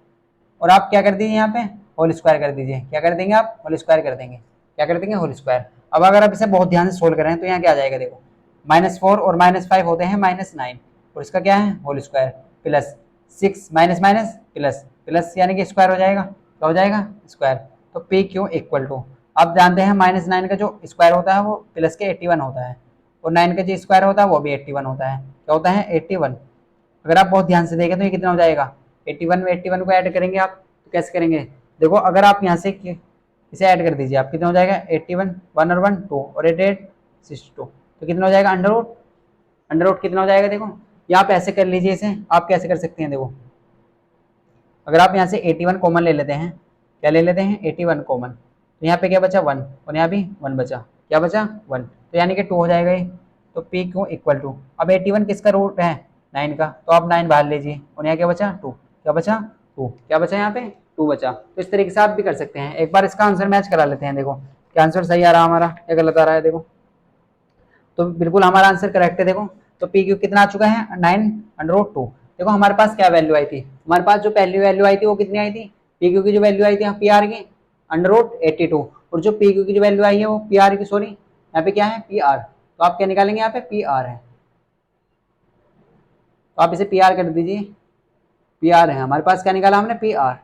और आप क्या कर दीजिए यहाँ पे होल स्क्वायर कर दीजिए, क्या कर देंगे आप होल स्क्वायर कर देंगे, क्या कर देंगे होल स्क्वायर। अब अगर आप इसे बहुत ध्यान से सोल्व करें तो यहाँ क्या आ जाएगा देखो, -4 और -5 होते हैं -9 और इसका क्या है whole square plus 6 minus minus plus plus यानी कि स्क्वायर हो जाएगा, क्या हो जाएगा स्क्वायर। तो पी क्यू इक्वल टू, आप जानते हैं -9 का जो स्क्वायर होता है वो प्लस के 81 होता है और 9 का जो स्क्वायर होता है वो भी 81 होता है, क्या होता है 81। अगर आप बहुत ध्यान से देखें तो ये कितना हो जाएगा 81 में 81 को ऐड करेंगे आप, तो कैसे करेंगे देखो, अगर आप यहाँ से इसे ऐड कर दीजिए आप, कितना हो जाएगा 81 1 और 1 2 और 88 62, तो कितना हो जाएगा अंडर रूट कितना हो जाएगा देखो, या आप ऐसे कर लीजिए इसे, आप कैसे कर सकते हैं देखो, अगर आप यहाँ से 81 कॉमन ले लेते हैं, क्या ले लेते हैं 81 कॉमन, तो यहाँ पे क्या बचा 1 और यहाँ भी 1 बचा, क्या बचा 1, तो यानी कि 2 हो जाएगा ये। तो पी क्यू इक्वल टू, अब 81 किसका रूट है 9 का, तो आप 9 बाहर लीजिए और यहाँ क्या बचा 2, क्या बचा 2, क्या बचा यहाँ पे 2 बचा। तो इस तरीके से आप भी कर सकते हैं, एक बार इसका आंसर मैच करा लेते हैं देखो, क्या आंसर सही आ रहा है हमारा या गलत आ रहा है देखो, तो बिल्कुल हमारा आंसर करेक्ट है देखो। तो पी क्यू कितना आ चुका है 9√2। देखो हमारे पास क्या वैल्यू आई थी, हमारे पास जो पहली वैल्यू आई थी वो कितनी आई थी, पी क्यू की जो वैल्यू आई थी पी आर की √82 और जो पी क्यू की जो वैल्यू आई है वो पी आर की, सॉरी यहाँ पे क्या है पी आर, तो आप क्या निकालेंगे यहाँ पे पी आर है, तो आप इसे पी आर कर दीजिए, पी आर है हमारे पास, क्या निकाला हमने पी आर।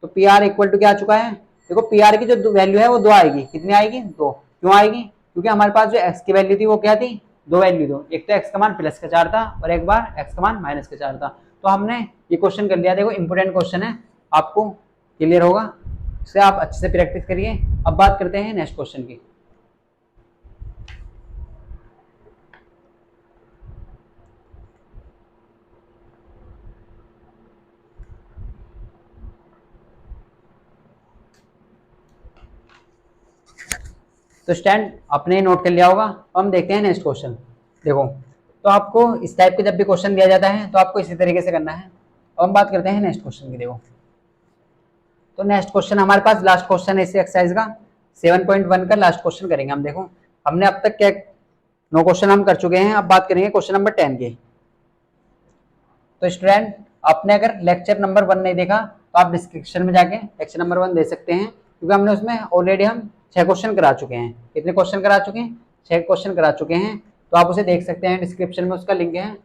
तो पी आर इक्वल टू क्या आ चुका है देखो, पी आर की जो वैल्यू है वो 2 आएगी, कितनी आएगी 2, क्यों आएगी क्योंकि हमारे पास जो एक्स की वैल्यू थी वो क्या थी 2 वैल्यू थी, एक तो एक्स का मान प्लस का 4 था और एक बार एक्स का मान माइनस का 4 था। तो हमने ये क्वेश्चन कर लिया, देखो इंपोर्टेंट क्वेश्चन है, आपको क्लियर होगा, इसे आप अच्छे से प्रैक्टिस करिए। अब बात करते हैं नेक्स्ट क्वेश्चन की। तो स्टैंड आपने नोट कर लिया होगा, तो हम देखते हैं नेक्स्ट क्वेश्चन। देखो तो आपको इस टाइप के जब भी क्वेश्चन दिया जाता है तो आपको इसी तरीके से करना है। अब हम बात करते हैं नेक्स्ट क्वेश्चन की। देखो तो नेक्स्ट क्वेश्चन हमारे पास लास्ट क्वेश्चन है इस एक्सरसाइज का, 7.1 का लास्ट क्वेश्चन करेंगे हम। देखो हमने अब तक क्या 9 क्वेश्चन हम कर चुके हैं, अब बात करेंगे क्वेश्चन नंबर 10 की। तो स्टूडेंट आपने अगर लेक्चर नंबर 1 नहीं देखा तो आप डिस्क्रिप्शन में जाके लेक्चर नंबर 1 दे सकते हैं, क्योंकि हमने उसमें ऑलरेडी हम 6 क्वेश्चन करा चुके हैं। कितने क्वेश्चन करा चुके हैं 6 क्वेश्चन करा चुके हैं, तो आप उसे देख सकते हैं, डिस्क्रिप्शन में उसका लिंक है।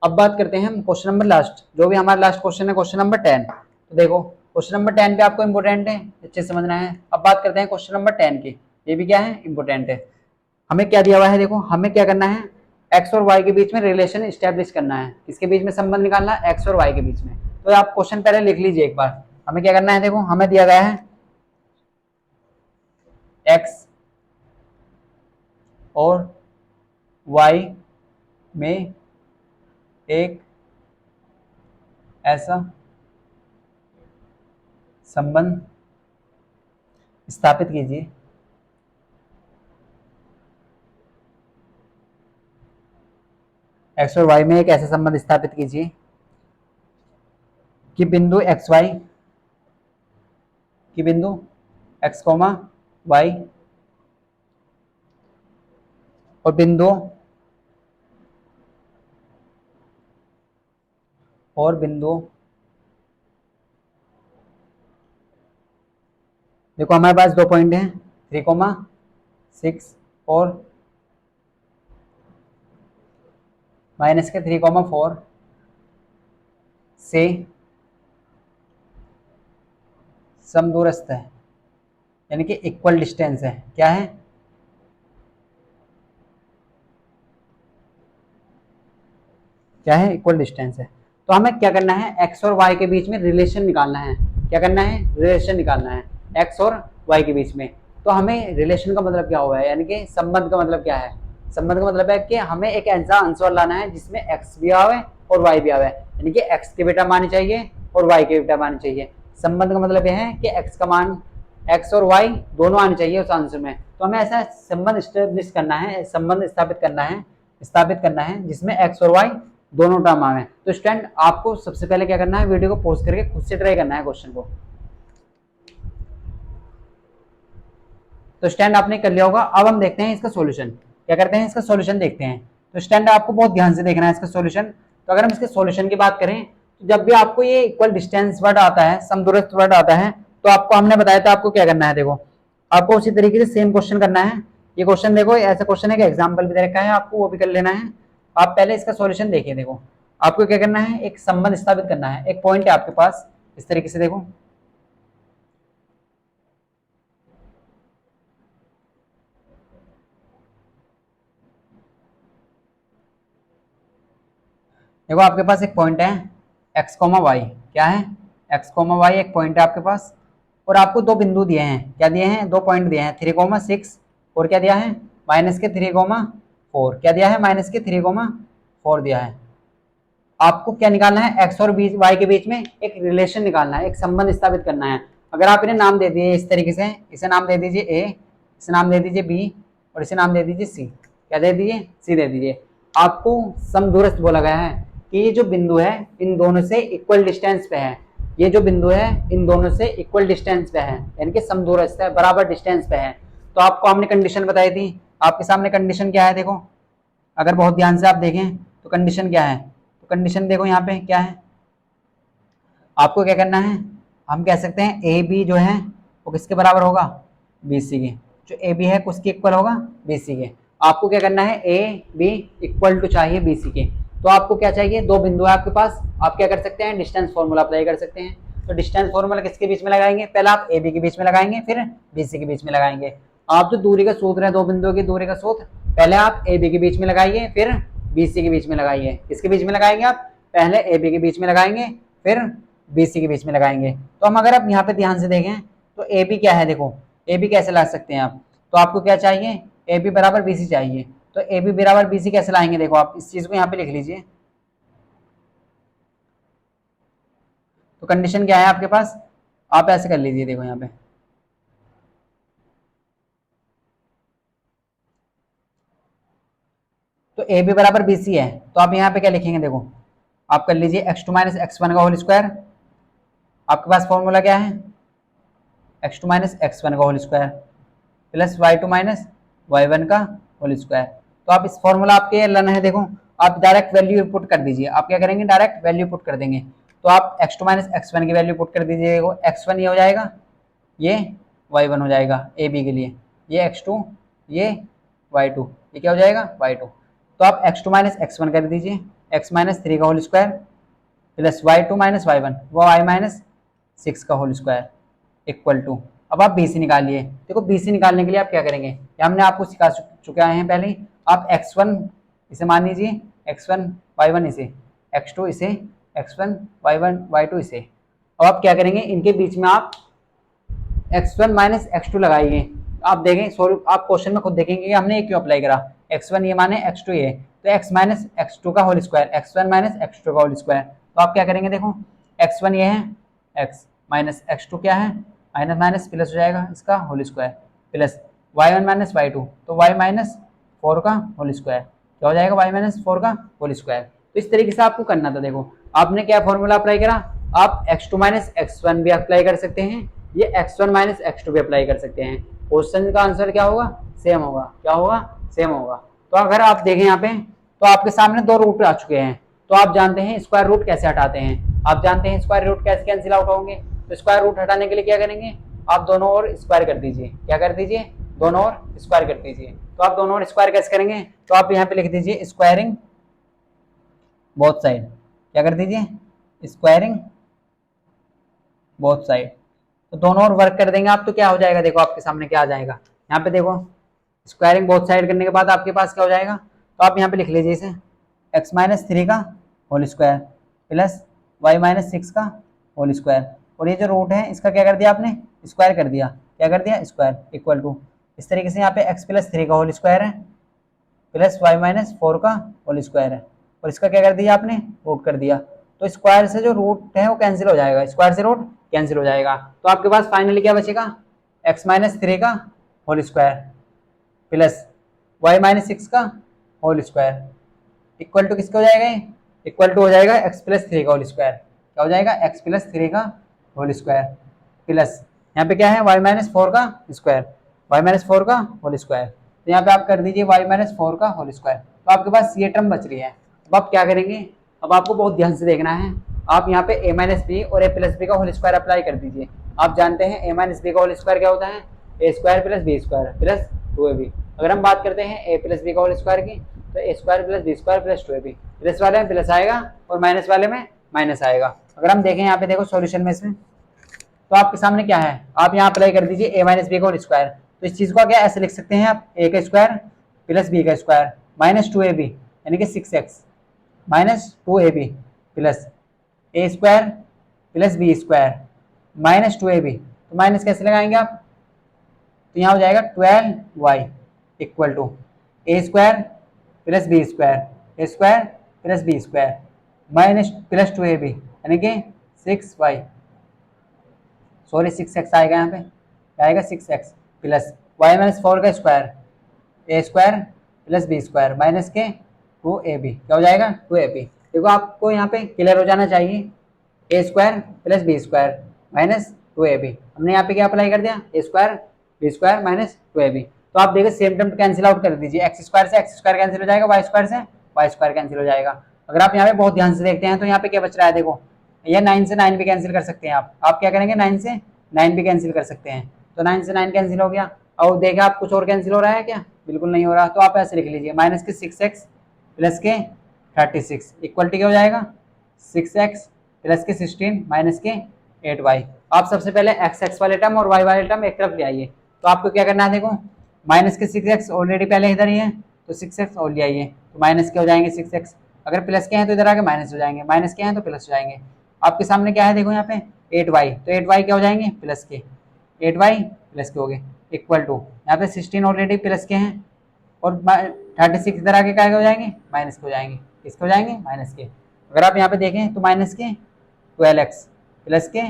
अब बात करते हैं हम क्वेश्चन नंबर लास्ट, जो भी हमारा लास्ट क्वेश्चन है, क्वेश्चन नंबर 10। तो देखो क्वेश्चन नंबर 10 भी आपको इंपॉर्टेंट है, अच्छे से समझना है। अब बात करते हैं क्वेश्चन नंबर 10 की, ये भी क्या है, इंपॉर्टेंट है। हमें क्या दिया हुआ है, देखो हमें क्या करना है, एक्स और वाई के बीच में रिलेशन स्टैब्लिश करना है, किसके बीच में संबंध निकालना है, एक्स और वाई के बीच में। तो आप क्वेश्चन पहले लिख लीजिए एक बार। हमें क्या करना है, देखो हमें दिया गया है एक्स और वाई में एक ऐसा संबंध स्थापित कीजिए एक्स और वाई में एक ऐसा संबंध स्थापित कीजिए कि बिंदु एक्स वाई, कि बिंदु एक्स कॉमा वाई और बिंदु देखो हमारे पास 2 पॉइंट हैं, 3,6 और -3,4 से समदूरस्थ है, यानी कि इक्वल डिस्टेंस है। क्या है, क्या है, इक्वल डिस्टेंस है। तो हमें क्या करना है, एक्स और वाई के बीच में रिलेशन निकालना है। क्या करना है, रिलेशन निकालना है एक्स और वाई के बीच में। तो हमें रिलेशन का मतलब क्या हुआ है, यानी कि संबंध का मतलब क्या है, संबंध का मतलब है कि हमें एक ऐसा आंसर लाना है जिसमें एक्स भी आवे और वाई भी आवे, यानी कि एक्स के बेटा मान चाहिए और वाई के बेटा मान चाहिए। संबंध का मतलब यह है कि एक्स का मान, एक्स और वाई दोनों आने चाहिए उस आंसर में। तो हमें ऐसा संबंध स्टेब्लिश करना है, संबंध स्थापित करना है जिसमें एक्स और वाई दोनों टर्म आवे। तो स्टूडेंट आपको सबसे पहले क्या करना है, वीडियो को पॉज करके खुद से ट्राई करना है क्वेश्चन को। तो स्टैंड आपने कर लिया होगा। अब हम देखते हैं इसका सॉल्यूशन। क्या करते हैं, इसका सॉल्यूशन देखते हैं। तो स्टैंड आपको बहुत ध्यान से देखना है इसका सॉल्यूशन। तो अगर हम इसके सॉल्यूशन की बात करें, तो जब भी आपको ये इक्वल डिस्टेंस वर्ड आता है, समदूरस्थ वर्ड आता है, तो आपको हमने बताया था आपको क्या करना है। देखो आपको उसी तरीके से सेम क्वेश्चन करना है। ये क्वेश्चन देखो ऐसा क्वेश्चन है कि एग्जाम्पल भी दे रखा है, आपको वो भी कर लेना है। आप पहले इसका सॉल्यूशन देखिए। देखो आपको क्या करना है, एक संबंध स्थापित करना है। एक पॉइंट है आपके पास इस तरीके से, देखो देखो आपके पास एक पॉइंट है एक्स कोमा वाई। क्या है, एक्स कोमा वाई एक पॉइंट है आपके पास, और आपको 2 बिंदु दिए हैं। क्या दिए हैं, 2 पॉइंट दिए हैं, 3,6 और क्या दिया है, -3,4। क्या दिया है, -3,4 दिया है। आपको क्या निकालना है, एक्स और वाई के बीच में एक रिलेशन निकालना है, एक संबंध स्थापित करना है। अगर आप इन्हें नाम दे दिए इस तरीके से, इसे नाम दे दीजिए ए, इसे नाम दे दीजिए बी और इसे नाम दे दीजिए सी। क्या दे दीजिए, सी दे दीजिए। आपको समदूरस्थ बोला गया है कि ये जो बिंदु है इन दोनों से इक्वल डिस्टेंस पे है। ये जो बिंदु है इन दोनों से इक्वल डिस्टेंस पे है, यानी कि समदूरस्थ है, बराबर डिस्टेंस पे है। तो आपको हमने कंडीशन बताई थी, आपके सामने कंडीशन क्या है। देखो अगर बहुत ध्यान से आप देखें तो कंडीशन क्या है, तो कंडीशन देखो यहाँ पे क्या है। आपको क्या करना है, हम कह सकते हैं ए बी जो है वो किसके बराबर होगा, बी सी के। जो ए बी है किसके इक्वल होगा, बी सी के। आपको क्या करना है, ए बी इक्वल टू चाहिए बी सी के। तो आपको क्या चाहिए, 2 बिंदु है आपके पास। आप क्या कर सकते हैं, डिस्टेंस फॉर्मूला अप्लाई कर सकते हैं। तो डिस्टेंस फॉर्मूला किसके बीच में लगाएंगे, पहले आप ए बी के बीच में लगाएंगे, फिर बी सी के बीच में लगाएंगे। आप जो दूरी का सूत्र है, 2 बिंदुओं की दूरी का सूत्र, पहले आप ए बी के बीच में लगाइए, फिर बी सी के बीच में लगाइए। किसके बीच में लगाएंगे आप, पहले ए बी के बीच में लगाएंगे, फिर बी सी के बीच में लगाएंगे। तो हम अगर आप यहाँ पे ध्यान से देखें तो ए बी क्या है, देखो ए बी कैसे ला सकते हैं आप। तो आपको क्या चाहिए, ए बी बराबर बी सी चाहिए। तो ए बी बराबर बी सी कैसे लाएंगे, देखो आप इस चीज को यहाँ पे लिख लीजिए। तो कंडीशन क्या है आपके पास, आप ऐसे कर लीजिए। देखो यहाँ पे तो ए बी बराबर बी सी है, तो आप यहाँ पे क्या लिखेंगे, देखो आप कर लीजिए x2 - x1 का होल स्क्वायर। आपके पास फॉर्मूला क्या है, x2 - x1 का whole square plus y2 - y1 का होल स्क्वायर। तो आप इस फॉर्मूला आपके लाना है। देखो आप डायरेक्ट वैल्यू पुट कर दीजिए। आप क्या करेंगे, डायरेक्ट वैल्यू पुट कर देंगे। तो आप x2 - x1 की वैल्यू पुट कर दीजिए। देखो x1 ये हो जाएगा, ये y1 हो जाएगा ए बी के लिए, ये x2 ये y2, ये क्या हो जाएगा y2। तो आप x2 माइनस x1 कर दीजिए, x माइनस 3 का whole square plus y2 minus y1 वो y माइनस 6 का होल स्क्वायर इक्वल टू, अब आप BC निकालिए। देखो BC निकालने के लिए आप क्या करेंगे, ये हमने आपको सिखा चुके हैं पहले ही। आप x1 इसे मान लीजिए, x1 y1 इसे, x2 इसे, x1 y1 y2 इसे। अब आप क्या करेंगे, इनके बीच में आप x1 माइनस x2 लगाइए। आप देखें सॉल्व, आप क्वेश्चन में खुद देखेंगे कि हमने ये क्यों अप्लाई करा। x1 ये माने x2 ये, तो x माइनस x2 का whole square, x1 minus x2 का होल स्क्वायर। तो आप क्या करेंगे, देखो x1 ये है, x माइनस x2 क्या है, माइनस माइनस प्लस हो जाएगा इसका whole square, plus y1 minus y2 तो y माइनस 4 का होल स्क्वायर, क्या हो जाएगा y माइनस 4 का होल स्क्वायर। तो इस तरीके से आपको करना था। देखो आपने क्या फॉर्मूला अप्लाई करा, आप x2 माइनस x1 भी अप्लाई कर सकते हैं, ये x1 माइनस x2 भी अप्लाई कर सकते हैं। क्वेश्चन का आंसर क्या होगा, सेम होगा। क्या होगा, सेम होगा। तो अगर आप देखें यहाँ पे, तो आपके सामने दो रूट आ चुके हैं, तो आप जानते हैं स्क्वायर रूट कैसे हटाते हैं। आप जानते हैं स्क्वायर रूट कैसे कैंसिल आउट होंगे। तो स्क्वायर रूट हटाने के लिए क्या करेंगे, आप दोनों ओर स्क्वायर कर दीजिए। क्या कर दीजिए, दोनों ओर स्क्वायर कर दीजिए। तो आप दोनों ओर स्क्वायर कैसे करेंगे, तो आप यहाँ पे लिख दीजिए स्क्वायरिंग बोथ साइड। क्या कर दीजिए, स्क्वायरिंग बोथ साइड। तो दोनों ओर वर्क कर देंगे आप, तो क्या हो जाएगा, देखो आपके सामने क्या आ जाएगा। यहाँ पे देखो स्क्वायरिंग बोथ साइड करने के बाद आपके पास क्या हो जाएगा, तो आप यहाँ पे लिख लीजिए इसे x माइनस 3 का whole square plus y minus 6 का होल स्क्वायर, और ये जो रूट है इसका क्या कर दिया आपने, स्क्वायर कर दिया। क्या कर दिया, स्क्वायर इक्वल टू, इस तरीके से यहाँ पे x प्लस 3 का होल स्क्वायर है प्लस y माइनस 4 का होल स्क्वायर है, और इसका क्या कर दिया आपने, रूट कर दिया। तो स्क्वायर से जो रूट है वो कैंसिल हो जाएगा, स्क्वायर से रूट कैंसिल हो जाएगा। तो आपके पास फाइनली क्या बचेगा, x माइनस 3 का whole square plus y minus 6 का होल स्क्वायर इक्वल टू किसका हो जाएगा, इक्वल टू हो जाएगा x प्लस 3 का होल स्क्वायर। क्या हो जाएगा, x प्लस 3 का होल स्क्वायर प्लस यहाँ पे क्या है y माइनस 4 का स्क्वायर, y माइनस 4 का होल स्क्वायर। तो यहाँ पे आप कर दीजिए y माइनस 4 का होल स्क्वायर। तो आपके पास ये टर्म बच रही है। अब आप क्या करेंगे, अब आपको बहुत ध्यान से देखना है। आप यहाँ पे a माइनस बी और a प्लस बी का होल स्क्वायर अप्लाई कर दीजिए। आप जानते हैं a माइनस बी का होल स्क्वायर क्या होता है, a square plus B square plus 2ab। अगर हम बात करते हैं a प्लस बी का होल स्क्वायर की, तो a square plus B square plus 2ab, plus वाले में प्लस आएगा और माइनस वाले में माइनस आएगा। अगर हम देखें यहाँ पे देखो सॉल्यूशन में इसमें, तो आपके सामने क्या है, आप यहाँ अप्लाई कर दीजिए a माइनस बी का होल स्क्वायर। तो इस चीज को क्या ऐसे लिख सकते हैं आप, a का स्क्वायर प्लस बी का स्क्वायर माइनस 2ab यानी कि 6x minus 2ab plus a square plus B square minus 2ab। तो माइनस कैसे लगाएंगे आप, तो यहाँ हो जाएगा 12y equal to a square plus B square, a square plus B square minus plus 2ab यानी कि 6y, सॉरी 6x आएगा यहाँ पे, क्या आएगा 6x प्लस y माइनस 4 का square, a square plus B square minus के 2ab, क्या हो जाएगा 2ab। देखो आपको यहाँ पे क्लियर हो जाना चाहिए, a square plus B square minus 2ab। हमने यहाँ पे क्या अप्लाई कर दिया, a square B square minus 2ab। तो आप देखिए सेम टर्म कैंसिल आउट कर दीजिए, एक्स स्क्वायर से एक्स स्क्वायर कैंसिल हो जाएगा, वाई स्क्वायर से वाई स्क्वायर कैंसिल हो जाएगा। अगर आप यहाँ पे बहुत ध्यान से देखते हैं तो यहाँ पे क्या बच रहा है, देखो ये 9 से 9 भी कैंसिल कर सकते हैं आप क्या करेंगे 9 से 9 भी कैंसिल कर सकते हैं। तो 9 से 9 कैंसिल हो गया, और देखा आप कुछ और कैंसिल हो रहा है क्या, बिल्कुल नहीं हो रहा। तो आप ऐसे लिख लीजिए माइनस के 6x प्लस के 36 इक्वल टू क्या हो जाएगा 6x प्लस के 16 माइनस के 8y। आप सबसे पहले x वाले टर्म और y वाले टर्म एक तरफ ले आइए। तो आपको क्या करना है, देखो माइनस के 6x ऑलरेडी पहले इधर ही है, तो 6x और ले आइए, तो माइनस के हो जाएंगे 6x। अगर प्लस के हैं तो इधर आके माइनस हो जाएंगे, माइनस के हैं तो प्लस हो जाएंगे। आपके सामने क्या है, देखो यहाँ पे 8y, तो 8y क्या हो जाएंगे प्लस के, 8y प्लस के हो गए इक्वल टू यहाँ पे 16 ऑलरेडी प्लस के हैं, और 36 इधर आके क्या हो जाएंगे माइनस के हो जाएंगे, किसके हो जाएंगे माइनस के। अगर आप यहाँ पे देखें तो माइनस के 12x प्लस के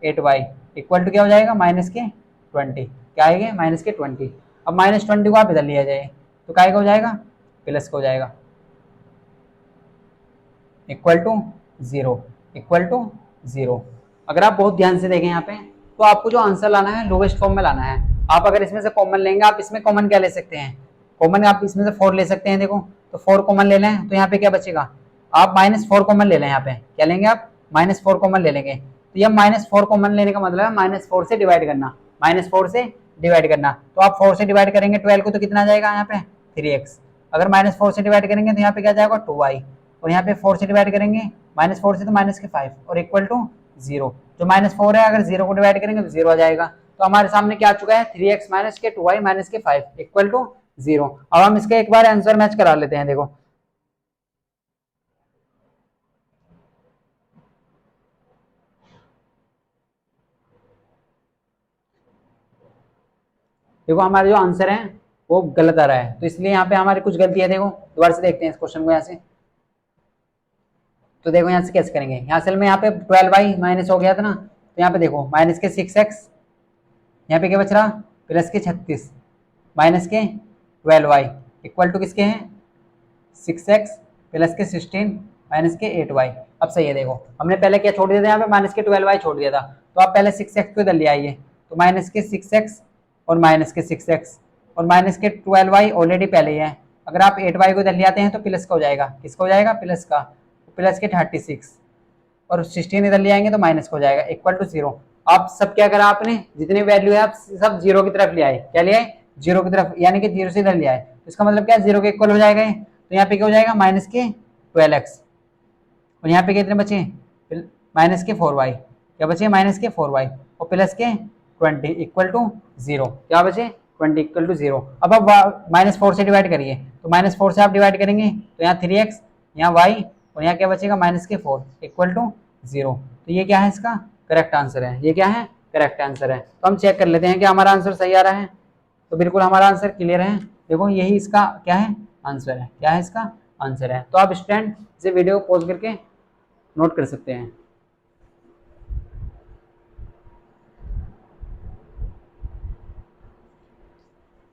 8y इक्वल टू क्या हो जाएगा माइनस के 20, क्या आएगा माइनस के 20। अब माइनस 20 को आप इधर लिया जाए तो क्या हो जाएगा प्लस का हो जाएगा इक्वल टू 0, इक्वल टू 0। अगर आप बहुत ध्यान से देखें यहाँ पे, तो आपको जो आंसर लाना है लोवेस्ट फॉर्म में लाना है। आप अगर इसमें से कॉमन लेंगे, आप इसमें कॉमन क्या ले सकते हैं, कॉमन आप इसमें से 4 ले सकते हैं। देखो तो 4 कॉमन ले लें तो यहाँ पे क्या बचेगा, आप -4 कॉमन ले लें। यहाँ पे क्या लेंगे आप -4 कॉमन ले लेंगे। तो ये -4 कॉमन लेने का मतलब है -4 से डिवाइड करना, -4 से डिवाइड करना। तो आप 4 से डिवाइड करेंगे 12 को तो कितना आ जाएगा यहाँ पे 3x। अगर -4 से डिवाइड करेंगे तो यहाँ पे क्या जाएगा 2y, और यहाँ पे 4 से डिवाइड करेंगे, -4 से तो -5 और इक्वल टू 0। जो -4 है अगर 0 को डिवाइड करेंगे तो 0 आ जाएगा। तो हमारे सामने क्या आ चुका है 3x माइनस के 2y माइनस के 5 इक्वल टू 0। अब हम इसका एक बार आंसर मैच करा लेते हैं। देखो देखो हमारा जो आंसर है वो गलत आ रहा है, तो इसलिए यहाँ पे हमारी कुछ गलती है। देखो दोबारा से देखते हैं इस क्वेश्चन को यहाँ से। तो देखो यहाँ से कैसे करेंगे, यहाँ से में यहाँ पे 12y माइनस हो गया था ना, तो यहाँ पे देखो माइनस के 6x, यहाँ पे क्या बच रहा प्लस के 36 माइनस के 12y इक्वल टू किसके हैं 6x प्लस के 16 माइनस के 8y। अब सही है, देखो हमने पहले क्या छोड़ दिया था यहाँ पे माइनस के 12y छोड़ दिया था, तो आप पहले 6x को इधर ले आइए, तो माइनस के 6x और माइनस के 6x और माइनस के 12y ऑलरेडी पहले ही है। अगर आप 8y को इधर ले आते हैं तो प्लस का हो जाएगा, किसका हो जाएगा प्लस का, प्लस के 36 और 16 इधर ले आएंगे तो माइनस का हो जाएगा इक्वल टू 0। आप सब क्या करा आपने, जितनी वैल्यू है आप सब 0 की तरफ ले आए, क्या ले आए 0 की तरफ, यानी कि 0 से इधर ले आए, तो इसका मतलब क्या 0 के इक्वल हो जाएगा। तो यहाँ पे क्या हो जाएगा माइनस के 12x और यहाँ पे कितने बचे माइनस के 4y, क्या बचे माइनस के 4y और प्लस के 20 इक्वल टू 0, क्या बचे 20 इक्वल टू 0। अब आप -4 से डिवाइड करिए, तो -4 से आप डिवाइड करेंगे तो यहाँ 3x यहाँ y और यहाँ क्या बचेगा माइनस के 4 इक्वल टू 0। तो ये क्या है इसका करेक्ट आंसर है, ये क्या है करेक्ट आंसर है। तो हम चेक कर लेते हैं कि हमारा आंसर सही आ रहा है। तो बिल्कुल हमारा आंसर क्लियर है, देखो यही इसका क्या है आंसर है, क्या है इसका आंसर है। तो आप स्टूडेंट से वीडियो पॉज करके नोट कर सकते हैं।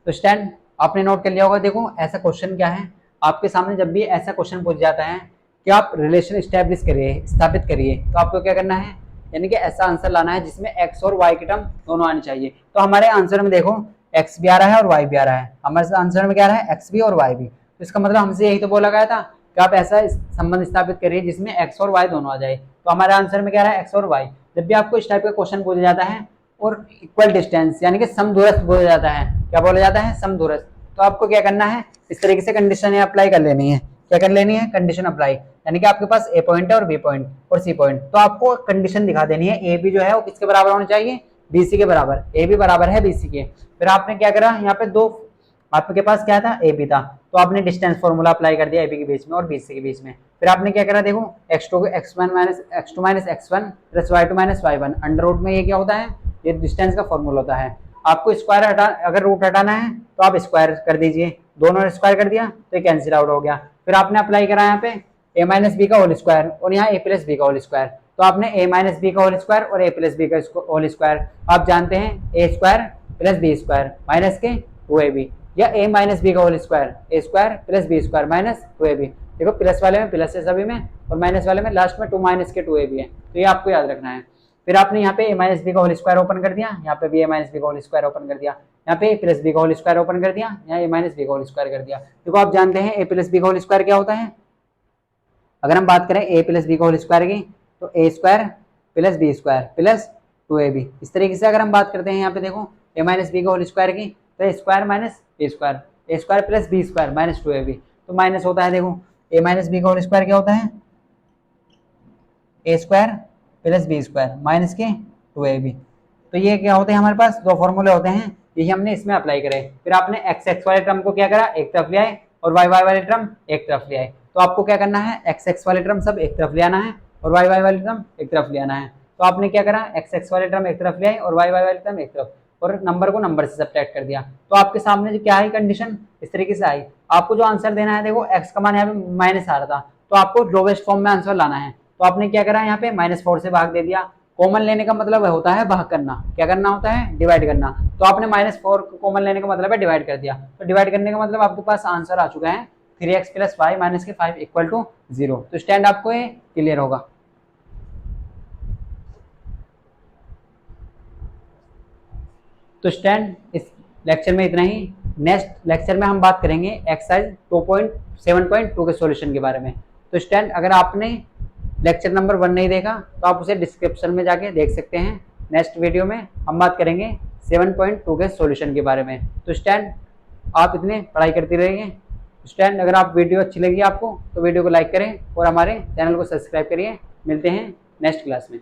तो स्टैंड आपने नोट कर लिया होगा। देखो ऐसा क्वेश्चन क्या है, आपके सामने जब भी ऐसा क्वेश्चन पूछ जाता है कि आप रिलेशन स्टैब्लिश करिए, स्थापित करिए, तो आपको क्या करना है, यानी कि ऐसा आंसर लाना है जिसमें x और y की टर्म दोनों आनी चाहिए। तो हमारे आंसर में देखो x भी आ रहा है और y भी आ रहा है, हमारे आंसर में क्या आ रहा है x भी और y भी। तो इसका मतलब हमसे यही तो बोला गया था कि आप ऐसा संबंध स्थापित करिए जिसमें x और y दोनों आ जाए। तो हमारे आंसर में क्या रहा है x और y। जब भी आपको इस टाइप का क्वेश्चन पूछा जाता है और इक्वल डिस्टेंस यानी कि समदूरस्थ बोला जाता है, क्या बोला जाता है समदूरस्थ, तो आपको क्या करना है इस तरीके से कंडीशन अप्लाई कर लेनी है। क्या कर लेनी है कंडीशन अप्लाई, यानी कि आपके पास ए पॉइंट है और बी पॉइंट और सी पॉइंट, तो आपको कंडीशन दिखा देनी है ए बी जो है वो किसके बराबर होना चाहिए बी सी के बराबर, ए बी बराबर है बी सी के। फिर आपने क्या करा यहाँ पे दो आपके पास क्या था ए बी था, तो आपने डिस्टेंस फॉर्मूला अप्लाई कर दिया ए बी के बीच में और बी सी के बीच में। फिर आपने क्या करा देखो x2 को x1 minus x2 minus x1 plus y2 minus y1 under root में ये क्या होता है ये डिस्टेंस का फॉर्मूला होता है। आपको स्क्वायर हटा अगर रूट हटाना है तो आप स्क्वायर कर दीजिए, दोनों स्क्वायर कर दिया तो ये कैंसिल आउट हो गया। फिर आपने अप्लाई करा यहाँ पे a माइनस बी का होल स्क्वायर और यहाँ a प्लस बी का होल स्क्वायर, तो आपने a माइनस बी का होल स्क्वायर और a प्लस बी का होल स्क्वायर, आप जानते हैं a square plus B square minus के 2ab, या a माइनस बी का whole square a square plus B square minus 2ab। देखो प्लस वाले में प्लस है सभी में और माइनस वाले में लास्ट में 2 माइनस के 2ab है, तो ये आपको याद रखना है। फिर आपने यहाँ पे a माइनस बी का होल स्क्वायर ओपन कर दिया, यहाँ पे भी a माइनस बी का होल स्क्वायर ओपन कर दिया, यहाँ पे a प्लस बी का होल स्क्वायर ओपन कर दिया, यहाँ a माइनस बी का होल स्क्वायर कर दिया। देखो आप जानते हैं a प्लस बी का होल स्क्वायर क्या होता है, अगर हम बात करें a प्लस बी का होल स्क्वायर की तो a square plus B square plus 2ab। इस तरीके से अगर हम बात करते हैं यहाँ पे देखो a माइनस बी का होल स्क्वायर की तो square minus A square plus B square minus 2ab, तो माइनस होता है देखो a माइनस बी का होल स्क्वायर क्या होता है a square plus B square minus के 2ab। तो ये क्या होते हैं हमारे पास दो फॉर्मूले होते हैं, यही हमने इसमें अप्लाई करे। फिर आपने एक्स एक्स वाले टर्म को क्या करा एक तरफ ले आए और वाई वाई वाले टर्म एक तरफ ले आए, तो आपको क्या करना है एक्स एक्स वाले टर्म सब एक तरफ ले आना है और वाई वाई वाले टर्म एक तरफ ले आना है। तो आपने क्या करा एक्स एक्स वाले टर्म एक तरफ ले आए और वाई वाई वाले टर्म एक तरफ और नंबर को नंबर से सब्ट्रैक्ट कर दिया, तो आपके सामने जो क्या है कंडीशन इस तरीके से आई। आपको जो आंसर देना है देखो एक्स का मान यहाँ पे माइनस आ रहा था, तो आपको लोवेस्ट फॉर्म में आंसर लाना है। तो आपने क्या करा यहाँ पे -4 से भाग दे दिया, कॉमन लेने का मतलब होता है भाग करना, क्या करना होता है डिवाइड करना, तो आपने -4 कॉमन लेने का मतलब है डिवाइड कर दिया, तो डिवाइड करने का मतलब आपके पास आंसर आ चुका है 3x प्लस वाई माइनस के 5 इक्वल टू 0। तो स्टैंड आपको ये क्लियर होगा। तो स्टैंड इस लेक्चर में इतना ही, नेक्स्ट लेक्चर में हम बात करेंगे एक्सरसाइज 2.7.2 के सॉल्यूशन के बारे में। तो स्टैंड अगर आपने लेक्चर नंबर 1 नहीं देखा तो आप उसे डिस्क्रिप्शन में जाके देख सकते हैं। नेक्स्ट वीडियो में हम बात करेंगे 7.2 के सॉल्यूशन के बारे में। तो स्टैंड आप इतने पढ़ाई करते रहिए स्टूडेंट। अगर आप वीडियो अच्छी लगी आपको तो वीडियो को लाइक करें और हमारे चैनल को सब्सक्राइब करिए। मिलते हैं नेक्स्ट क्लास में।